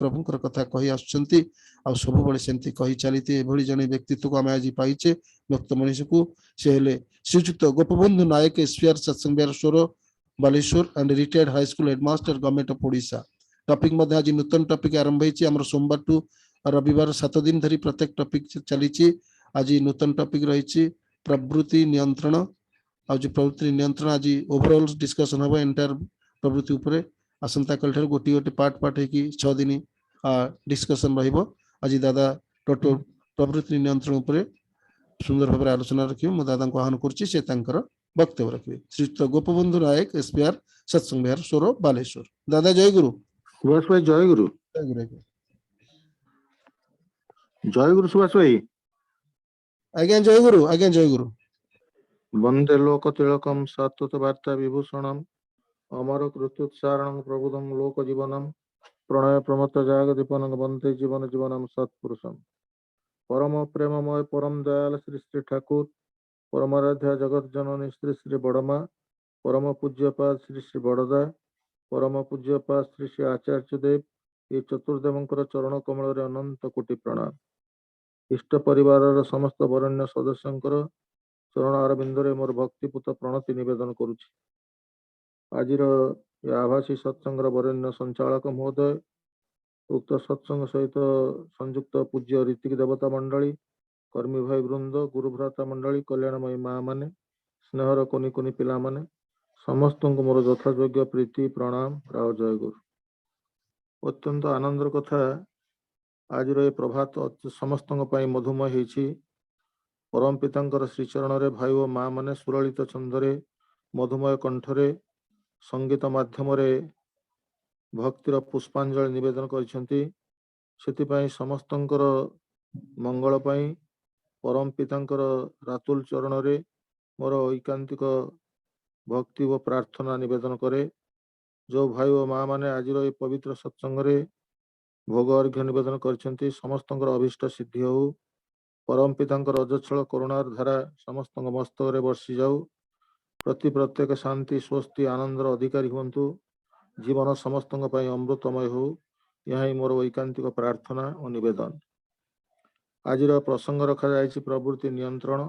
प्रभुंकर कथा कही आसुचंती आ सब बळे सेंती कही चलीते एभली जने व्यक्तित्व को आमे आज पाइचे भक्त मनीष को से हेले श्रीयुक्त गोपबंधु नायक एसपीआर सत्संग बिहार स्वर Baleshwar and retired high school headmaster government of Odisha topic मध्ये आज नूतन टॉपिक आरंभ होईची हमर सोमवार टू रविवार 7 दिन धरी प्रत्येक टॉपिक चलीची आज नूतन टॉपिक रही प्रवृत्ति नियंत्रण आज प्रवृत्ति नियंत्रण आज ओवरऑल डिस्कशन हम एंटायर प्रवृत्ति उपरे आसंता कल गोटे गोटे पार्ट होगी 6 दिन डिस्कशन रहिबो आज दादा टोटल प्रवृत्ति नियंत्रण उपरे सुंदर भाव आलोचना रखिए मो दादा को आह्वान करुच्ची से वक्तव्य रखिए श्रीयुक्त गोपबंधु नायक एसपीआर सत्संग बिहार स्वर बालेश्वर दादा जय गुरु सुभाष भाई जय गुरु जय गुरु सुभाष भाई आज्ञा जय गुरु वंदे लोक तिलकम सात्वत वार्ता विभूषणम अमर कृत्युत्सारणं प्रबुद्धं लोक जीवनम प्रणय प्रमत्त जाग दीपनं वंदे जीवन जीवनम सत्पुरुषम परम प्रेममय परम दयाल श्री श्री ठाकुर परमाराध्या जगत जननी श्री श्री बड़मा परम पूज्यपाद श्री श्री बड़दा परम पूज्यपाद श्री श्री आचार्य देव ये चतुर्देवंकर चरण कमल रे अनंत कोटि प्रणाम इष्ट परिवार समस्त वरण्य सदस्यंकर चरण अरविंदरे मोर भक्तिपूत प्रणति निवेदन करुछि आजिर आभासी सत्संग वरेण्य संचालक महोदय उक्त सत्संग सहित संयुक्त पूज्य ऋतिक देवता मंडली कर्मी भाई वृंद गुरुभ्राता मंडली कल्याणमयी माँ माने स्नेहर कोनि कोनि पिला माने समस्त को मोर यथायोग्य प्रीति प्रणाम राव जय गुरु अत्यंत आनंदर कथा आज प्रभात समस्त मधुमय होइछि परम पितांकर श्रीचरण रे भाई और माँ माने सुरलित छंदरे मधुमय कंठरे संगीत माध्यम भक्तिर पुष्पांजलि निवेदन करिसेंती सेतिपई समस्तंकर मंगल पई परम पितांकर रातुल चरण रे मोर ऐकांतिक भक्ति व प्रार्थना निवेदन करे जो भाई और माँ माने आज पवित्र सत्संग रे भोग अर्घ्य निवेदन करिसेंती समस्तंकर अभिष्ट सिद्धि हो परम पितांकर अजच्छल करुणार धारा समस्त मस्तक रे बर्षि जाऊ प्रति प्रत्येक शांति स्वस्ति आनंदर अधिकारी हुंतु जीवन समस्त अमृतमय हो यह मोर ऐकांतिक प्रार्थना और निवेदन आज प्रसंग रखा जायछि प्रवृत्ति नियंत्रण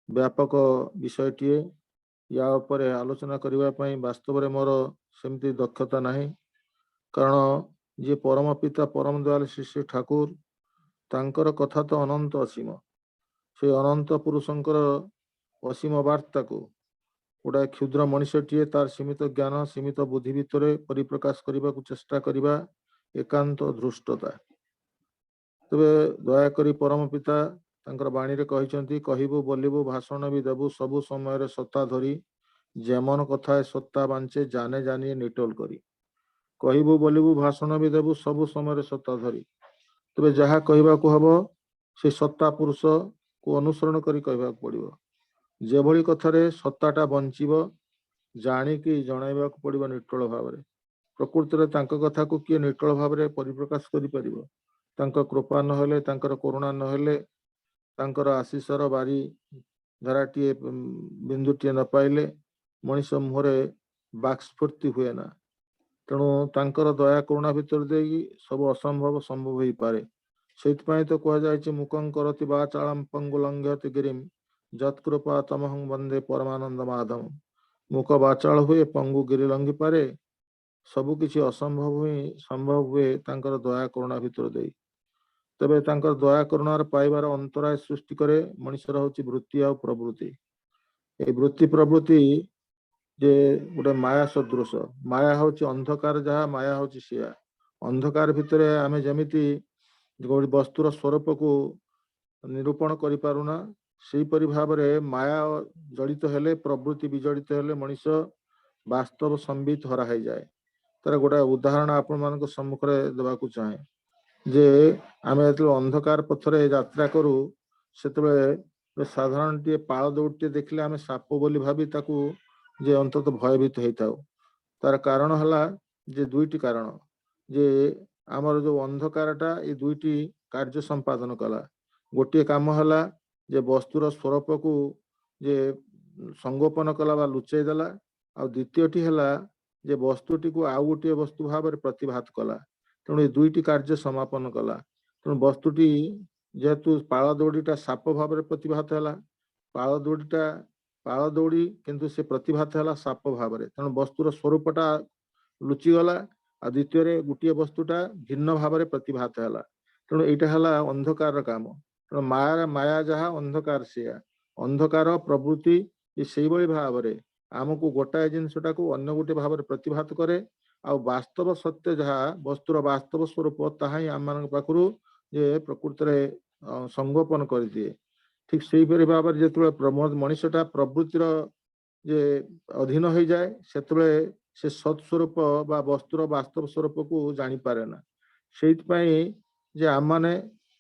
व्यापक विषयटीए या उपरे आलोचना करिवा पई वास्तव रे मोर सेमती दक्षता नाही कारण जे परम पिता परम दयाल श्री श्री ठाकुर तांकर कथा तो अनंत असीम से अनंत पुरुषंकर असीम वार्ता को गोटे क्षुद्र मनुष्यटीए तार सीमित ज्ञान सीमित बुद्धि भितर परिप्रकाश करने को चेष्टा करने एकांत धृष्टता तबे दयाकरी परम पिता तांकर बाणी रे कहिसंती कहिबु बोलिबु भाषण भी देबु सबु समय रे सत्ता धरी जेमन कथा सत्ता बांचे जाने जानिए निटोल करी कहिबु बोलिबु भाषण भी देबु सबु समय रे सत्ता धरी तबे जहा कहबा को हबो से सत्ता पुरुष को अनुसरण करी कहबा पड़िबो जेभली कथारे सत्ताटा बंचिबो जानिकी जणाइबा को पड़िबो निटोल भाव रे प्रकृति रे तांका कथा को किए निटोल भाव रे परिप्रकाश करि परिबो तांका कृपा न हेले तांकर करुणा न हेले तांकर आशीषर बारी धाराटीए बिंदुटीए न पाइले मनीष मुहरे बाक्स्फूर्ति हुए ना तेणु तांकर दया करुणा भितर देगी सब असंभव संभव हो पारे सेइतपई तो कह जायछि मुखं करति वाचालम पंगुलंघ्यति गिरिम जत्कृपा तमहं वंदे परमानंद माधव मुख वाचाल हुए पंगु गिरि लंघि पारे सबु किछि असंभव हुए संभव हुए तांकर दया करुणा भितर देई तबे तांकर दया करुणार पाइबार अंतराय सृष्टि करे मनुष्यर होछि वृत्ति आ प्रवृत्ति ए वृत्ति प्रवृत्ति जे गोटे माया सदृश माया होछि अंधकार जहा माया होछि सिया अंधकार भितरे आमे जेमिति वस्तुर स्वरूप को निरूपण करि पारुना सेही परि भाबरे माया जड़ित हेले प्रवृत्ति विजड़ित हेले मनुष्य वास्तव संबित हरा है जाए तार गोटे उदाहरण आपण मानक सम्मुख रे देबाकू चाहे जे आमे अंधकार पथरे यात्रा करू सेतबे साधारण टे पाळ दौड़टे देखले आमे साप बोली भाबी ताकू जे अंतत भयभीत होइताउ तार कारण हला जे दुईटी कारण जे आमर जो अंधकारटा ए दुईटी कार्य संपादन कला गोटे काम हला जे वस्तुर स्वरूप को जे संगोपन कला बा लुचेई देला आ द्वितीयटी हला जे वस्तुटी को आउ गोटे वस्तु भाव में प्रतिभात कला तेणु ये दुईटी कार्य समापन कला तेणु वस्तुटी जेहेतु पाଳ दौड़ीटा साप भाव में प्रतिभात है पाଳ दौड़ी किंतु से प्रतिभात है साप भाव में तेणु वस्तुर स्वरूपटा लुचिगला आ द्वितीय गोटे वस्तुटा भिन्न भाव में प्रतिभात है तेणु यहाँ है अंधकार काम तेणु माया माया जहाँ अंधकार से अंधकार प्रवृत्ति से भाव में आमको गोटाए जिनसटा को अन्य गोटे भाव में प्रतिभात करे आ वास्तव सत्य जहाँ वस्तुर वास्तव स्वरूप ताहा ही आम मान पाखु जे प्रकृत में संगोपन कर दिए ठीक से भाव में जो मनीषटा प्रवृत्तिर जे अधीन हो जाए से सत्स्वरूप बा वस्तुर वास्तव स्वरूप को जानी पारे ना से आम माने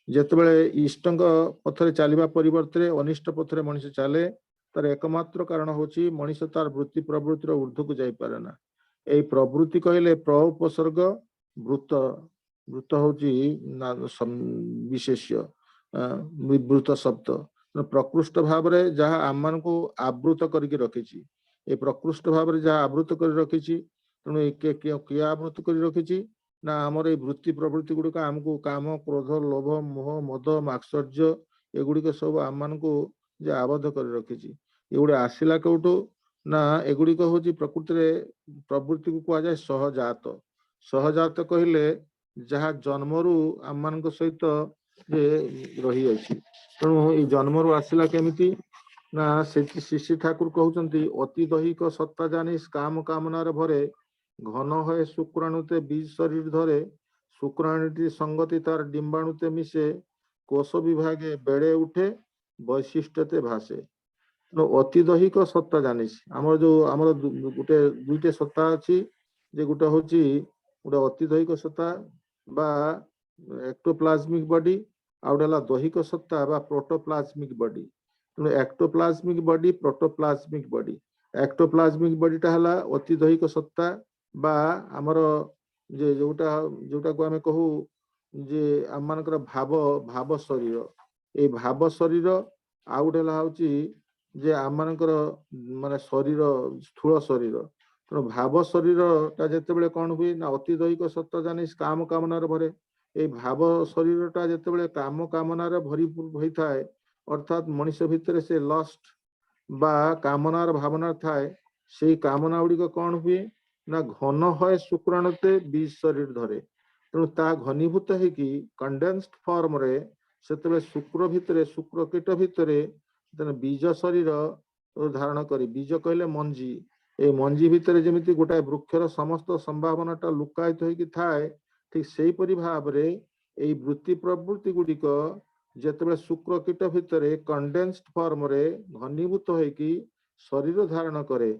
जेतेबेले इष्टंग पथरे चलवा परिवर्ते अनिष्ट पथरे मनीष चले तार एकमात्र कारण होची मनीष तार वृत्ति प्रवृत्तिर ऊर्ध्व को जाई पारे ना एई प्रवृत्ति कहले प्र उपसर्ग वृत्त वृत्त होची विशेष्य विवृत शब्द प्रकृष्ट भाव में जहाँ आम मान को आवृत करके रखी ए प्रकृष्ट भाव में जहाँ आवृत कर रखी तेणु किए आवृत कर रखी ना आमर ये वृत्ति प्रवृत्ति गुड़िक आमको काम क्रोध लोभ मोह मद मात्सर्य एगुड़िक सब आम मान को जे आबद्ध कर रखी एगुड़े आसला कौटू ना एगुड़िक हूँ प्रकृति प्रवृत्ति को कहुए सहजात सहजात कहले जहाँ जन्मरू आम मान सहित जे रही अछि तेणु ये जन्मरू आसला केमिति ना श्री ठाकुर कहते अति दैहिक सत्ता जानी काम कामनार भरे घन है शुक्राणुते बीज शरीर धरे शुक्राणुटी संगति तार डिम्बाणुते मिसे कोष विभागे बेड़े उठे वैशिष्ट्यते भाषे अति दैहिक सत्ता जानी आमर जो आमर गोटे दुईटे सत्ता अच्छी जे गोटे हूँ गोटे अति दैहिक सत्ता बा एक्टोप्लाज्मिक बॉडी आ गोटे दैहिक सत्ता बा प्रोटोप्लाज्मिक बॉडी तेणु एक्टोप्लाज्मिक बॉडी प्रोटोप्लाज्मिक बॉडी एक्टोप्लाज्मिक बॉडीटा है अति दैहिक सत्ता बा आमर जे जोटा जोटा को आमे कहू जे आम मानकर भाव भाव शरीर ए भाव शरीर आउ गोटे हूँ जे आम मानकर माने शरीर स्थूल शरीर तेणु भाव शरीर टा जिते कौन हुए ना अति दैहिक सत्ता जानी काम कामनार भरे ए भाव शरीर टा जिते काम कामनार भरीपूर होता है अर्थात मनुष्य भितर से लस्ट बा कामनार भावना थाए से कामना गुड़िक कौन हुए ना घन है शुक्राणुते बीज शरीर धरे तेणु ता घनीभूत है कि कंडेन्स्ड फॉर्म रे से शुक्र भितर शुक्र कीट भितर बीज शरीर धारण करी बीज कहले मंजी ए मंजी भितर जमी गोटाए वृक्षर समस्त संभावनाटा लुकायित होइकी थाए ठीक से भाव रे एई वृत्ति प्रवृत्ति गुड़िक जेतेबेले शुक्र कीट भितर कंडेन्स्ड फॉर्म रे घनीभूत होइकी शरीर धारण करे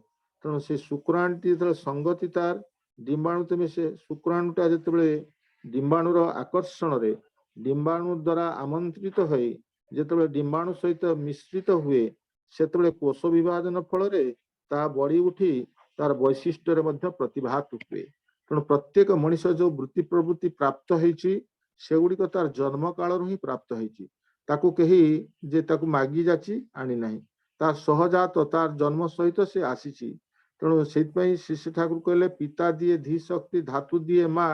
तेणु से शुक्राणुटी जो संगति तार डिम्बाणुते मिसे शुक्राणुटा जितेबले डिम्बाणुर आकर्षण रे डिम्बाणु द्वारा आमंत्रित हो जितेबले डिम्बाणु सहित मिश्रित हुए सेतेबले कोष विभाजन फल रे ता बढ़ी उठी तार वैशिष्ट्य रे मध्य प्रतिभात हुए तेणु प्रत्येक मनीष जो वृत्ति प्रवृत्ति प्राप्त होइछि सेगुड़िक तार जन्म काल ही प्राप्त होइछि ताकू कही जे ताकू मागी जाची आनी नाही तार सहजात तार जन्म सहित से आसीछि तेणु से श्री ठाकुर कहले पिता दिए धी शक्ति धातु दिए माँ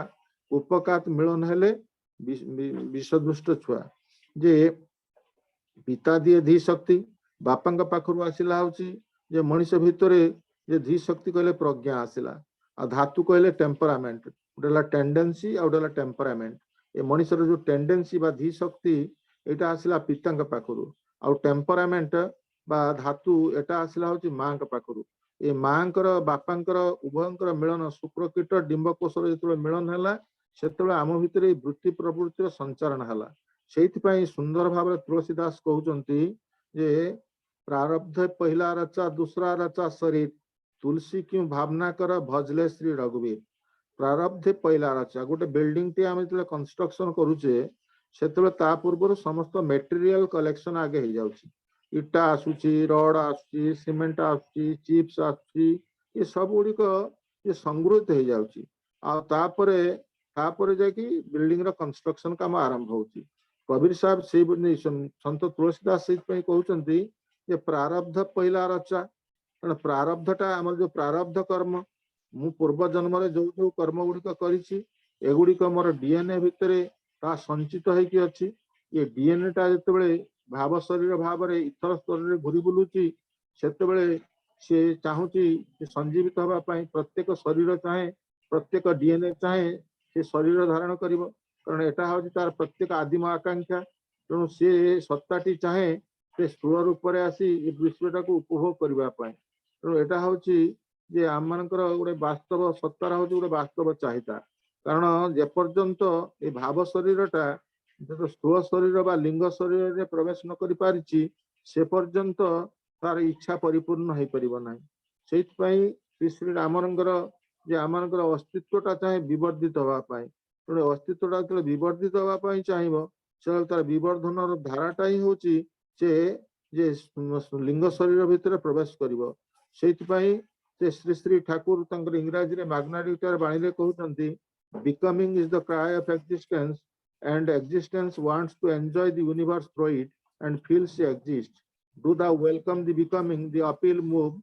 उपकात मिलन हेले विषदुष्ट छुआ जे पिता दिए धी शक्ति बापा पाखर आसला जे मनीष भितर जे धी शक्ति कहले प्रज्ञा आसला आ धातु कहले टेम्परामेंट गोटे टेंडेंसी आ गोटे टेम्परामेंट ए मनीषर जो टेंडेंसी बा धी शक्ति एटा आसला पिता पाखर आ टेम्परामेंट बा धातु एटा आसला हूँ माँ पाखर ए माँकर बापांकर उभयंकर मिलन शुक्रकीट डिम्बकोशर जो मिलन है से आम भितर वृत्ति प्रवृत्तिर संचारण है से सुंदर भाव तुलसीदास कहते जे प्रारब्ध पहला रचा दूसरा रचा शरीर तुलसी क्यों भावना कर भजले श्री रघुवीर प्रारब्ध पहला रचा गोटे बिल्डिंग टी आम जो कंस्ट्रक्शन करुचे से पूर्व समस्त मेटेरियल कलेक्शन आगे हो जाउछि इटा आसुची रड आसुची सीमेंट आसुची चिप्स आसुची ये सब गुड़िक ये संगृहित हो जाउछि आ तापरे जाकि बिल्डिंग रो कंस्ट्रक्शन काम आरंभ होउछि कबीर साहब से संत तुलसीदास से कहउचंती जे प्रारब्ध पहला रचा प्रारब्धटा आमर जो प्रारब्ध कर्म ମୁଁ ପୂର୍ବ ଜନ୍ମରେ ଯୋଉ ଯୋଉ କର୍ମ ଗୁଡିକ କରିଛି ଏଗୁଡିକ ମୋର ଡିଏନଏ ଭିତରେ ତାହା ସଞ୍ଚିତ ହେଇକି ଅଛି। ଏ ଡିଏନଏ ଟା ଯେତେବେଳେ ଭାବ ଶରୀର ଭାବରେ ଇଥର ସ୍ତରରେ ଘୁରି ବୁଲୁଛି ସେତେବେଳେ ସେ ଚାହୁଁଛି ସଞ୍ଜୀବିତ ହେବା ପାଇଁ। ପ୍ରତ୍ୟେକ ଶରୀର ଚାହେଁ, ପ୍ରତ୍ୟେକ ଡିଏନଏ ଚାହେଁ ସେ ଶରୀର ଧାରଣ କରିବ, କାରଣ ଏଟା ହଉଛି ତାର ପ୍ରତ୍ୟେକ ଆଦିମ ଆକାଂକ୍ଷା। ତେଣୁ ସେ ସତ୍ତାଟି ଚାହେଁ ସେ ସ୍ଥୂଳ ରୂପରେ ଆସି ଏ ବିଶ୍ୱଟାକୁ ଉପଭୋଗ କରିବା ପାଇଁ। ତେଣୁ ଏଟା ହଉଛି ଯେ ଆମମାନଙ୍କର ଗୋଟେ ବାସ୍ତବ ସତ୍ତାର ହଉଛି ଗୋଟେ ବାସ୍ତବ ଚାହିଦା। କାରଣ ଯେପର୍ଯ୍ୟନ୍ତ ଏ ଭାବ ଶରୀରଟା ସ୍ଥୂଳ ଶରୀର ବା ଲିଙ୍ଗ ଶରୀରରେ ପ୍ରବେଶ ନ କରି ପାରିଛି ସେ ପର୍ଯ୍ୟନ୍ତ ତାର ଇଚ୍ଛା ପରିପୂର୍ଣ୍ଣ ହେଇପାରିବ ନାହିଁ। ସେଇଥିପାଇଁ ଶ୍ରୀ ଶ୍ରୀ ରାମଙ୍କର ଯେ ଆମମାନଙ୍କର ଅସ୍ତିତ୍ୱଟା ଚାହେଁ ବିବର୍ଦ୍ଧିତ ହେବା ପାଇଁ। ତେଣୁ ଅସ୍ତିତ୍ୱଟା ଯେତେବେଳେ ବିବର୍ଦ୍ଧିତ ହେବା ପାଇଁ ଚାହିଁବ ସେତେବେଳେ ତାର ବିବର୍ଦ୍ଧନର ଧାରାଟା ହିଁ ହଉଛି ଯେ ଲିଙ୍ଗ ଶରୀର ଭିତରେ ପ୍ରବେଶ କରିବ। ସେଇଥିପାଇଁ ସେ ଶ୍ରୀ ଶ୍ରୀ ଠାକୁର ତାଙ୍କର ଇଂରାଜୀରେ ମାଗ୍ନାରିଟାର ବାଣୀରେ କହୁଛନ୍ତି, becoming is the cry of existence and existence wants to enjoy the universe through it and feels she exists. Do thou welcome the becoming, the appeal move,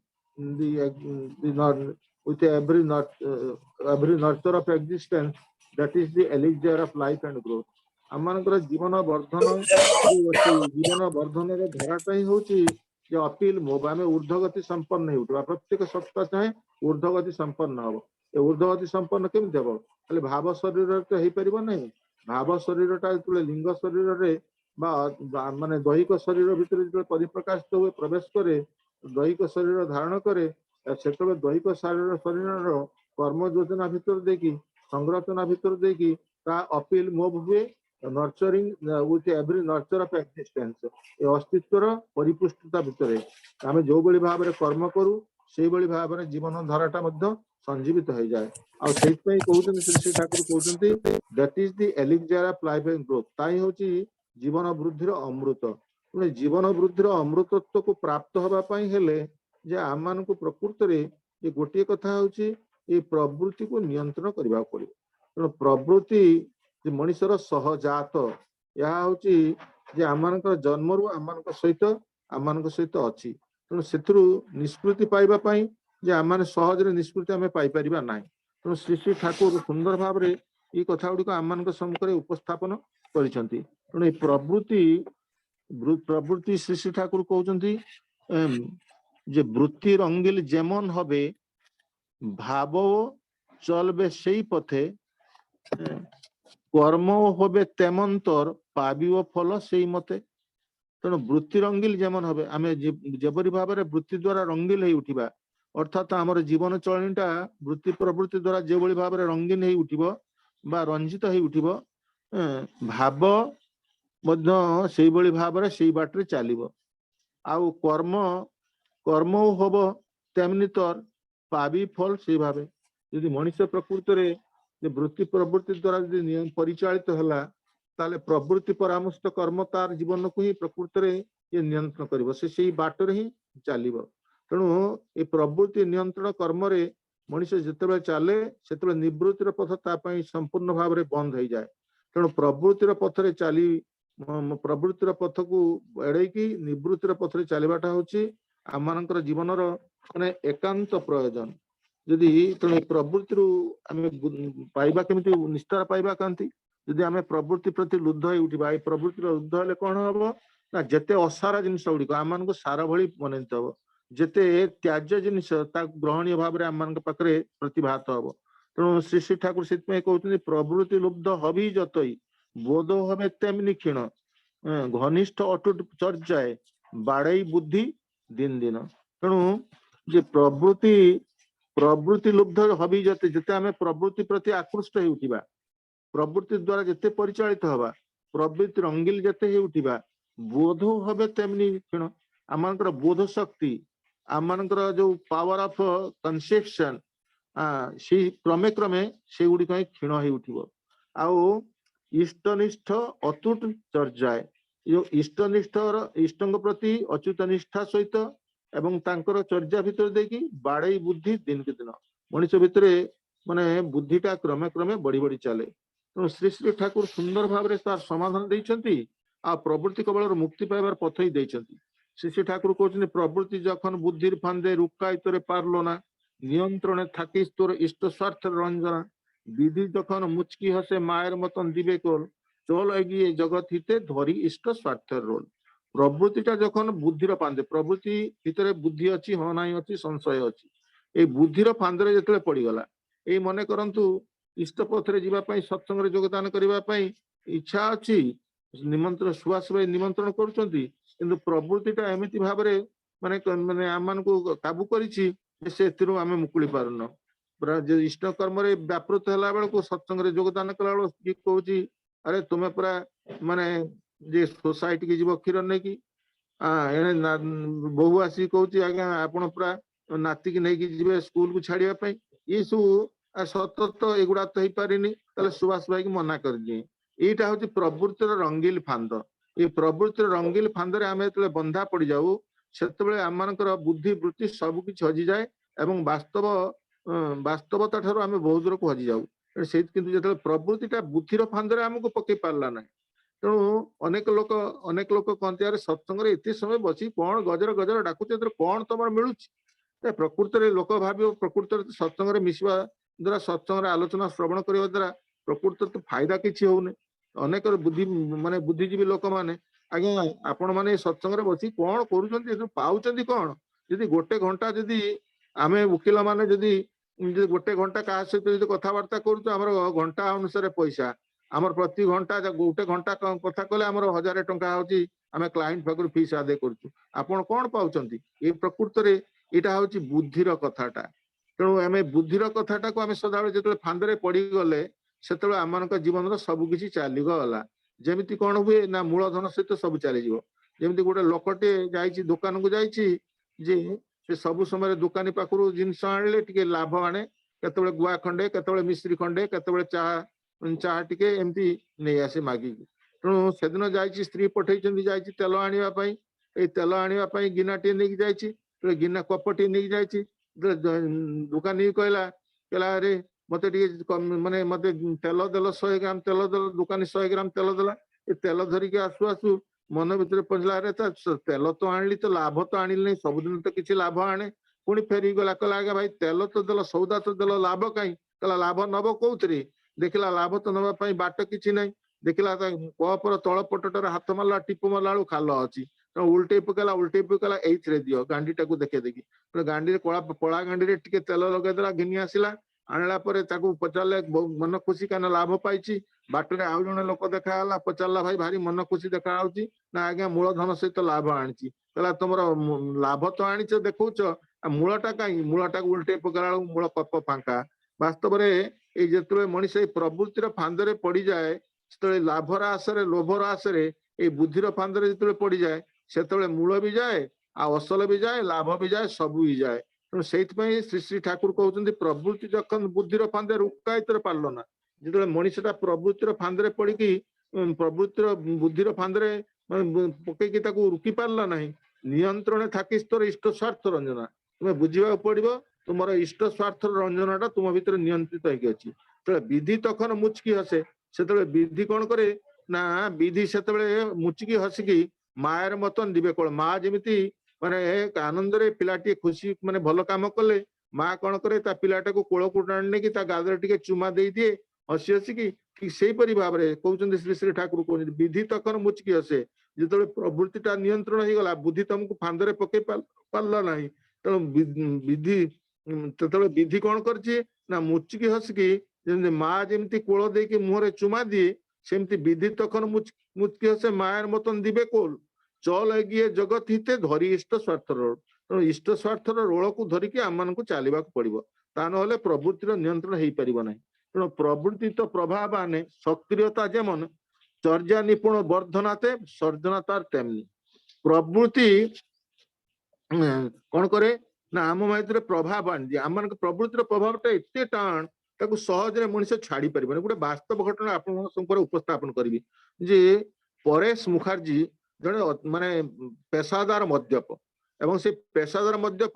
with every nurture of existence, that is the elixir of life and growth. ଆମମାନଙ୍କର ଜୀବନ ବର୍ଦ୍ଧନ ଜୀବନ ବର୍ଦ୍ଧନର ଧାରାଟା ହିଁ ହଉଛି ଯେ appeal move. ଆମେ ঊର୍ଧ୍ୱଗତି ସମ୍ପନ୍ନ ହେଉଥିବା ପ୍ରତ୍ୟେକ ସତ୍ତା ଚାହେଁ ঊର୍ଧ୍ୱଗତି ସମ୍ପନ୍ନ ହବ। ଏ ঊର୍ଧ୍ୱଗତି ସମ୍ପନ୍ନ କେମିତି ହବ? ଖାଲି ଭାବ ଶରୀରରେ ତ ହେଇପାରିବ ନାହିଁ। ଭାବ ଶରୀରଟା ଯେତେବେଳେ ଲିଙ୍ଗ ଶରୀରରେ ବା ମାନେ ଦୈହିକ ଶରୀର ଭିତରେ ଯେତେବେଳେ ପରିପ୍ରକାଶିତ ହୁଏ, ପ୍ରବେଶ କରେ, ଦୈହିକ ଶରୀର ଧାରଣ କରେ, ସେତେବେଳେ ଦୈହିକ ଶରୀରର କର୍ମ ଯୋଜନା ଭିତରେ ଦେଇକି ସଂରଚନା ଭିତରେ ଦେଇକି ତା ଅପିଲ ମୁଭ ହୁଏ, nurturing with every nurture of existence। ଏ ଅସ୍ତିତ୍ୱର ପରିପୁଷ୍ଟତା ଭିତରେ ଆମେ ଯୋଉଭଳି ଭାବରେ କର୍ମ କରୁ ସେଇଭଳି ଭାବରେ ଜୀବନ ଧାରାଟା ମଧ୍ୟ ସଞ୍ଜୀବିତ ହେଇଯାଏ। ଆଉ ସେଇଥିପାଇଁ କହୁଛନ୍ତି ଶ୍ରୀ ଶ୍ରୀ ଠାକୁର କହୁଛନ୍ତି that is the elixir of life and growth। ତା ହିଁ ହଉଛି ଜୀବନ ବୃଦ୍ଧିର ଅମୃତ। ଜୀବନ ବୃଦ୍ଧିର ଅମୃତତ୍ୱକୁ ପ୍ରାପ୍ତ ହେବା ପାଇଁ ହେଲେ ଯେ ଆମମାନଙ୍କୁ ପ୍ରକୃତରେ ଏ ଗୋଟିଏ କଥା ହଉଛି ଏ ପ୍ରବୃତ୍ତିକୁ ନିୟନ୍ତ୍ରଣ କରିବାକୁ ପଡିବ। ତେଣୁ ପ୍ରବୃତ୍ତି ଯେ ମଣିଷର ସହଜାତ, ଏହା ହଉଛି ଯେ ଆମମାନଙ୍କର ଜନ୍ମରୁ ଆମମାନଙ୍କ ସହିତ ଅଛି। ତେଣୁ ସେଥିରୁ ନିଷ୍କୃତି ପାଇବା ପାଇଁ ଯେ ଆମମାନେ ସହଜରେ ନିଷ୍କୃତି ଆମେ ପାଇପାରିବା ନାହିଁ। ତେଣୁ ଶ୍ରୀ ଶ୍ରୀ ଠାକୁର ସୁନ୍ଦର ଭାବରେ ଏଇ କଥା ଗୁଡିକ ଆମମାନଙ୍କ ସମ୍ମୁଖରେ ଉପସ୍ଥାପନ କରିଛନ୍ତି। ତେଣୁ এই প্রবৃত্তি শ্রী শ্রী ঠাকুর কହୁଛନ୍ତି যে বৃত্তি রঙ্গিল যেমন হবে ভাব চলবে সেই পথে, কর্ম হবে তেমন তোর পাবিব ফল সেই মতে। তেণু বৃত্তি রঙ্গিল যেমন হবে আমি যেপরি ভাবে বৃত্তি দ্বারা রঙ্গিল হয়ে উঠিবা, অর্থাৎ আমার জীবন চলণীটা বৃত্তি প্রবৃত্তি দ্বারা যেভাবে ভাবে রঙ্গিন হয়ে উঠিব বা রঞ্জিত হয়ে উঠিব, ভাব ମଧ୍ୟ ସେଇଭଳି ଭାବରେ ସେଇ ବାଟରେ ଚାଲିବ। ଆଉ କର୍ମ ହବ ତେମନି ତର ପାବି ଫଳ ସେଇ ଭାବେ। ଯଦି ମଣିଷ ପ୍ରକୃତରେ ବୃତ୍ତି ପ୍ରବୃତ୍ତି ଦ୍ଵାରା ଯଦି ପରିଚାଳିତ ହେଲା ତାହେଲେ ପ୍ରବୃତ୍ତି ପରାମୃଷ୍ଟ କର୍ମ ତାର ଜୀବନକୁ ହିଁ ପ୍ରକୃତରେ ନିୟନ୍ତ୍ରଣ କରିବ, ସେ ସେଇ ବାଟରେ ହିଁ ଚାଲିବ। ତେଣୁ ଏ ପ୍ରବୃତ୍ତି ନିୟନ୍ତ୍ରଣ କର୍ମରେ ମଣିଷ ଯେତେବେଳେ ଚାଲେ ସେତେବେଳେ ନିବୃତ୍ତିର ପଥ ତା ପାଇଁ ସମ୍ପୂର୍ଣ୍ଣ ଭାବରେ ବନ୍ଦ ହେଇଯାଏ। ତେଣୁ ପ୍ରବୃତ୍ତିର ପଥରେ ପ୍ରବୃତ୍ତିର ପଥକୁ ଏଡେଇକି ନିବୃତ୍ତିର ପଥରେ ଚାଲିବାଟା ହଉଛି ଆମମାନଙ୍କର ଜୀବନର ମାନେ ଏକାନ୍ତ ପ୍ରୟୋଜନ। ଯଦି ତେଣୁ ପ୍ରବୃତ୍ତିରୁ ଆମେ ପାଇବା କେମିତି ନିସ୍ତାର ପାଇବା କାନ୍ତି? ଯଦି ଆମେ ପ୍ରବୃତ୍ତି ପ୍ରତି ଲୁବ୍ଧ ହେଇ ଉଠିବା। ଏଇ ପ୍ରବୃତ୍ତିର ଲୁବ୍ଧ ହେଲେ କଣ ହବ ନା, ଯେତେ ଅସାର ଜିନିଷ ଗୁଡିକ ଆମମାନଙ୍କୁ ସାର ଭଳି ବନେଇତ ହବ, ଯେତେ ତ୍ୟାଜ୍ୟ ଜିନିଷ ତାକୁ ଗ୍ରହଣୀୟ ଭାବରେ ଆମମାନଙ୍କ ପାଖରେ ପ୍ରତିଭାତ ହବ। ତେଣୁ ଶ୍ରୀ ଶ୍ରୀ ଠାକୁର ସେଥିପାଇଁ କହୁଛନ୍ତି ପ୍ରବୃତ୍ତି ଲୁବ୍ଧ ହବି ଯତଇ ବୋଧ হবে তেমনি ক্ষীণ, ঘনিষ্ঠ অটুট চর্যায় বাড়াই বুদ্ধি দিন দিন। ତେଣୁ ଯେ ପ୍ରବୃତ୍ତି ଲୁବ୍ଧ ହବି ଯେତେ ଆମେ ପ୍ରବୃତ୍ତି ପ୍ରତି ଆକୃଷ୍ଟ ହେଇ ଉଠିବା, ପ୍ରବୃତ୍ତି ଦ୍ଵାରା ଯେତେ ପରିଚାଳିତ ହବା, ପ୍ରବୃତ୍ତି ରଙ୍ଗିଲ ଯେତେ ହେଇ ଉଠିବା, ବୋଧ হবে তেমনি ক্ষীণ। ଆମମାନଙ୍କର ବୋଧ ଶକ୍ତି, ଆମମାନଙ୍କର ଯୋଉ ପାୱାର ଅଫ କନସେପସନ, ସେଇ କ୍ରମେ କ୍ରମେ ସେଗୁଡିକ ହିଁ କ୍ଷୀଣ ହେଇ ଉଠିବ। ଆଉ ଇଷ୍ଟନିଷ୍ଠ ଅତୁଟ ଚର୍ଯାଏ, ଯୋଉ ଇଷ୍ଟଙ୍କ ପ୍ରତି ଅଚ୍ୟୁତ ନିଷ୍ଠା ସହିତ ଏବଂ ତାଙ୍କର ଚର୍ଯା ଭିତରେ ଦେଇକି ବାଡେଇ ବୁଦ୍ଧି ଦିନକୁ ଦିନ ମଣିଷ ଭିତରେ ମାନେ ବୁଦ୍ଧିଟା କ୍ରମେ କ୍ରମେ ବଢି ବଢି ଚାଲେ। ତେଣୁ ଶ୍ରୀ ଶ୍ରୀ ଠାକୁର ସୁନ୍ଦର ଭାବରେ ତାର ସମାଧାନ ଦେଇଛନ୍ତି ଆଉ ପ୍ରବୃତ୍ତି କବଳରୁ ମୁକ୍ତି ପାଇବାର ପଥ ହିଁ ଦେଇଛନ୍ତି। ଶ୍ରୀ ଶ୍ରୀ ଠାକୁର କହୁଛନ୍ତି ପ୍ରବୃତ୍ତି ଯখন ବୁଦ୍ଧିର ফান্দে রুক্কায়িতরে পারলো না, নিয়ন্ত্রণে থাকিস তোর ইষ্ট স্বার্থের রঞ্জনা, বিধি যখন মুচকি হসে মায়ের মতন দিবে কোল, চল এগিয়ে জগৎ হিতে ধরি ইষ্ট স্বার্থের রোল। প্রবৃত্তিটা যখন বুদ্ধির ফান্দে, প্রবৃত্তি ভিতরে বুদ্ধি ଅଛି, ହଁ ନାହିଁ ଅଛି, ସଂଶୟ ଅଛି, এই ବୁଦ୍ଧିର ଫାନ୍ଦରେ ଯେତେବେଳେ ପଡିଗଲା, ଏଇ ମନେ କରନ୍ତୁ ଇଷ୍ଟ ପଥରେ ଯିବା ପାଇଁ, ସତ୍ସଙ୍ଗରେ ଯୋଗଦାନ କରିବା ପାଇଁ ଇଚ୍ଛା ଅଛି, ନିମନ୍ତ୍ରଣ ସୁବାସ ଭାଇ ନିମନ୍ତ୍ରଣ କରୁଛନ୍ତି, କିନ୍ତୁ ପ୍ରବୃତ୍ତିଟା ଏମିତି ଭାବରେ ମାନେ ମାନେ ଆମମାନଙ୍କୁ କାବୁ କରିଛି ଯେ ସେଥିରୁ ଆମେ ମୁକୁଳି ପାରୁନ। ପୁରା ଯେ ଇଷ୍ଟ କର୍ମରେ ବ୍ୟାପୃତ ହେଲା ବେଳକୁ, ସତ୍ସଙ୍ଗରେ ଯୋଗଦାନ କଲା ବେଳକୁ କିଏ କହୁଛି ଆରେ ତୁମେ ପୁରା ମାନେ ଯେ ସୋସାଇଟି କି ଯିବ କ୍ଷୀର ନେଇକି, ଏଣେ ବୋହୂ ଆସିକି କହୁଛି ଆଜ୍ଞା ଆପଣ ପୁରା ନାତିକି ନେଇକି ଯିବେ ସ୍କୁଲକୁ ଛାଡିବା ପାଇଁ, ଏ ସବୁ ସତ ତ ଏଗୁଡା ତ ହେଇପାରିନି, ତାହେଲେ ସୁବାସ ଭାଇକି ମନା କରିଦିଏ। ଏଇଟା ହଉଛି ପ୍ରବୃତ୍ତିର ରଙ୍ଗିଲ ଫାନ୍ଦ। ଏଇ ପ୍ରବୃତ୍ତିର ରଙ୍ଗିଲ ଫାନ୍ଦରେ ଆମେ ଯେତେବେଳେ ବନ୍ଧା ପଡିଯାଉ, ସେତେବେଳେ ଆମମାନଙ୍କର ବୁଦ୍ଧି ବୃତ୍ତି ସବୁ କିଛି ହଜିଯାଏ ଏବଂ ବାସ୍ତବତା ଠାରୁ ଆମେ ବହୁତ ଦୂରକୁ ହଜିଯାଉ। ସେଇଠି କିନ୍ତୁ ଯେତେବେଳେ ପ୍ରବୃତ୍ତିଟା ବୁଦ୍ଧିର ଫାନ୍ଦରେ ଆମକୁ ପକେଇ ପାରିଲା ନାହିଁ, ତେଣୁ ଅନେକ ଲୋକ କହନ୍ତି ଆରେ ସତ୍ସଙ୍ଗରେ ଏତେ ସମୟ ବସି କଣ ଗଜର ଗଜର ଡାକୁଛ, ଏଥିରେ କଣ ତମର ମିଳୁଛି? ପ୍ରକୃତରେ ଲୋକ ଭାବିବ ପ୍ରକୃତରେ ସତ୍ସଙ୍ଗରେ ମିଶିବା ଦ୍ୱାରା, ସତ୍ସଙ୍ଗରେ ଆଲୋଚନା ଶ୍ରବଣ କରିବା ଦ୍ୱାରା ପ୍ରକୃତରେ ତ ଫାଇଦା କିଛି ହଉନି। ଅନେକ ବୁଦ୍ଧିଜୀବୀ ଲୋକମାନେ ଆଜ୍ଞା ଆପଣ ମାନେ ସତ୍ସଙ୍ଗରେ ବସି କଣ କରୁଛନ୍ତି, ଏଥିରୁ ପାଉଛନ୍ତି କଣ? ଯଦି ଗୋଟେ ଘଣ୍ଟା ଯଦି ଆମେ ଓକିଲ ମାନେ ଯଦି ଗୋଟେ ଘଣ୍ଟା କାହା ସହିତ ଯଦି କଥାବାର୍ତ୍ତା କରୁଛୁ, ଆମର ଘଣ୍ଟା ଅନୁସାରେ ପଇସା, ଆମର ପ୍ରତି ଘଣ୍ଟା ଗୋଟେ ଘଣ୍ଟା କଥା କଲେ ଆମର 1000 ଟଙ୍କା ହଉଛି, ଆମେ କ୍ଲାଏଣ୍ଟ ପାଖରୁ ଫିସ୍ ଆଦାୟ କରୁଛୁ। ଆପଣ କଣ ପାଉଛନ୍ତି? ଏ ପ୍ରକୃତରେ ଏଇଟା ହଉଛି ବୁଦ୍ଧିର କଥାଟା। ତେଣୁ ଆମେ ବୁଦ୍ଧିର କଥାଟାକୁ ଆମେ ସଦାବେଳେ ଯେତେବେଳେ ଫାନ୍ଦରେ ପଡିଗଲେ, ସେତେବେଳେ ଆମମାନଙ୍କ ଜୀବନର ସବୁ କିଛି ଚାଲିଗଲା। ଯେମିତି କଣ ହୁଏ ନା ମୂଳଧନ ସହିତ ସବୁ ଚାଲିଯିବ। ଯେମିତି ଗୋଟେ ଲୋକଟେ ଯାଇଛି ଦୋକାନକୁ ଯାଇଛି, ଯେ ସେ ସବୁ ସମୟରେ ଦୋକାନୀ ପାଖରୁ ଜିନିଷ ଆଣିଲେ ଟିକେ ଲାଭ ଆଣେ, କେତେବେଳେ ଗୁଆ ଖଣ୍ଡେ, କେତେବେଳେ ମିଶ୍ରି ଖଣ୍ଡେ, କେତେବେଳେ ଚାହା ଟିକେ ଏମିତି ନେଇ ଆସେ ମାଗିକି। ତେଣୁ ସେଦିନ ଯାଇଛି, ସ୍ତ୍ରୀ ପଠେଇଛନ୍ତି, ଯାଇଛି ତେଲ ଆଣିବା ପାଇଁ। ଏଇ ତେଲ ଆଣିବା ପାଇଁ ଗିନାଟିଏ ନେଇକି ଯାଇଛି, ଗିନା କପଟିଏ ନେଇକି ଯାଇଛି। ଦୋକାନୀ କହିଲା ଆରେ ମତେ ଟିକେ ମାନେ ମତେ ତେଲ ଦେଲ 100 ଗ୍ରାମ ତେଲ ଦେଲ। ଦୋକାନୀ 100 ଗ୍ରାମ ତେଲ ଦେଲା। ଏ ତେଲ ଧରିକି ଆସୁ ଆସୁ ମନ ଭିତରେ ପହଞ୍ଚିଲା, ଆରେ ତେଲ ତ ଆଣିଲି, ତ ଲାଭ ତ ଆଣିଲି ନାହିଁ, ସବୁଦିନ ତ କିଛି ଲାଭ ଆଣେ। ପୁଣି ଫେରିକି ଗଲା, କହିଲା ଆଜ୍ଞା ଭାଇ ତେଲ ତ ଦେଲ, ସଉଦା ତ ଦେଲ, ଲାଭ କାହିଁ? କହିଲା ଲାଭ ନବ କୋଉଥିରେ? ଦେଖିଲା ଲାଭ ତ ନବା ପାଇଁ ବାଟ କିଛି ନାହିଁ। ଦେଖିଲା କପର ତଳ ପଟଟାରେ ହାତ ମାରିଲା, ଟିପୁ ମାରିଲା ବେଳକୁ ଖାଲ ଅଛି। ଉଲଟେଇ ପକେଇଲା, ଏଇଥିରେ ଦିଅ ଗାଣ୍ଡିଟାକୁ ଦେଖେଇ ଦେଇକି। ଗାଣ୍ଡିରେ କଳା ଗାଣ୍ଡିରେ ଟିକେ ତେଲ ଲଗେଇଦେଲା, ଘିନି ଆସିଲା। ଆଣିଲା ପରେ ତାକୁ ପଚାରିଲେ, ମନ ଖୁସି କାହିଁକି ଲାଭ ପାଇଛି। ବାଟରେ ଆଉ ଜଣେ ଲୋକ ଦେଖାହେଲା, ପଚାରିଲା ଭାଇ ଭାରି ମନ ଖୁସି ଦେଖା ଯାଉଛି। ନା ଆଜ୍ଞା ମୂଳଧନ ସହିତ ଲାଭ ଆଣିଛି। କହିଲା ତମର ଲାଭ ତ ଆଣିଛ ଦେଖଉଛ, ମୂଳଟା କାହିଁକି? ମୂଳଟାକୁ ଉଲଟେଇ ପକେଇଲା ବେଳକୁ ମୂଳ କପ ଫାଙ୍କା। ବାସ୍ତବରେ ଏଇ ଯେତେବେଳେ ମଣିଷ ଏଇ ପ୍ରବୃତ୍ତିର ଫାନ୍ଦରେ ପଡିଯାଏ, ସେତେବେଳେ ଲାଭର ଆଶରେ, ଲୋଭର ଆଶରେ, ଏଇ ବୁଦ୍ଧିର ଫାନ୍ଦରେ ଯେତେବେଳେ ପଡିଯାଏ, ସେତେବେଳେ ମୂଳ ବି ଯାଏ, ଆଉ ଅସଲ ବି ଯାଏ, ଲାଭ ବି ଯାଏ, ସବୁ ବି ଯାଏ। ତେଣୁ ସେଇଥିପାଇଁ ଶ୍ରୀ ଠାକୁର କହୁଛନ୍ତି, ପ୍ରବୃତ୍ତି ଯখন ବୁଦ୍ଧିର ଫାନ୍ଦରେ ଉତ୍କାହିତରେ ପାରିଲ ନା। ଯେତେବେଳେ ମଣିଷଟା ପ୍ରବୃତ୍ତିର ଫାନ୍ଦରେ ପଡିକି ପ୍ରବୃତ୍ତିର ବୁଦ୍ଧିର ଫାନ୍ଦରେ ପକେଇକି ତାକୁ ରୋକି ପାରିଲା ନାହିଁ, ନିୟନ୍ତ୍ରଣେ ଥାକି ତୋର ଇଷ୍ଟ ସ୍ୱାର୍ଥ ରଞ୍ଜନା। ତୁମେ ବୁଝିବାକୁ ପଡିବ, ତୁମର ଇଷ୍ଟ ସ୍ୱାର୍ଥର ରଞ୍ଜନାଟା ତୁମ ଭିତରେ ନିୟନ୍ତ୍ରିତ ହେଇକି ଅଛି। ଯେତେବେଳେ ବିଧି ତখন ମୁଚକି ହସେ, ସେତେବେଳେ ବିଧି କଣ କରେ ନା, ବିଧି ସେତେବେଳେ ମୁଚିକି ହସିକି ମାয়ের ମତନ ଦିବେ କୋଳ। ମା ଯେମିତି ମାନେ ଆନନ୍ଦରେ ପିଲାଟିଏ ଖୁସି ମାନେ ଭଲ କାମ କଲେ, ମା କଣ କରେ ତା ପିଲାଟାକୁ କୋଳକୁ ଟାଣି ନେଇକି ତା ଗାଲରେ ଟିକେ ଚୁମା ଦେଇଦିଏ ହସି ହସିକି। ଠିକ ସେଇପରି ଭାବରେ କହୁଛନ୍ତି ଶ୍ରୀ ଠାକୁର କହୁଛନ୍ତି, ବିଧି ତখন ମୁଚକି ହସେ। ଯେତେବେଳେ ପ୍ରବୃତ୍ତିଟା ନିୟନ୍ତ୍ରଣ ହେଇଗଲା, ବୁଦ୍ଧି ତମକୁ ଫାନ୍ଦରେ ପକେଇ ପାରିଲା ନାହିଁ, ତେଣୁ ବିଧି ସେତେବେଳେ ବିଧି କଣ କରିଛି ନା ମୁଚିକି ହସିକି, ଯେମିତି ମା ଯେମିତି କୋଳ ଦେଇକି ମୁହଁରେ ଚୁମା ଦିଏ, ସେମିତି ବିଧି ତখন ମୁଚକି ହସେ ମାয়ের মতন দিবে কোল, চল এগিয়ে জগତ হিতে ଧରି ଇଷ୍ଟ ସ୍ୱାର୍ଥର ରୋଳ। ତେଣୁ ଇଷ୍ଟ ସ୍ୱାର୍ଥର ରୋଳକୁ ଧରିକି ଆମମାନଙ୍କୁ ଚାଲିବାକୁ ପଡିବ, ତା ନହେଲେ ପ୍ରବୃତ୍ତିର ନିୟନ୍ତ୍ରଣ ହେଇପାରିବ ନାହିଁ। ତେଣୁ ପ୍ରବୃତ୍ତି ତ ପ୍ରଭାବ ଆନେ, ସକ୍ରିୟତା ଯେମন চর্যা নিপুণ বর্ধনাতে সর্জনা তার তেমনি। প্রবৃত্তি କଣ କରେ ନା ଆମ ଭିତରେ ପ୍ରଭାବ ଆଣିଦିଏ। ଆମମାନଙ୍କ ପ୍ରବୃତ୍ତିର ପ୍ରଭାବଟା ଏତେ ଟାଣ, ତାକୁ ସହଜରେ ମଣିଷ ଛାଡି ପାରିବନି। ଗୋଟେ ବାସ୍ତବ ଘଟଣା ଆପଣଙ୍କ ସମ୍ପର୍କରେ ଉପସ୍ଥାପନ କରିବି ଯେ, ପରେଶ ମୁଖାର୍ଜୀ ଜଣେ ମାନେ ପେଶାଦାର ମଦ୍ୟପ, ଏବଂ ସେ ପେଶାଦାର ମଦ୍ୟପ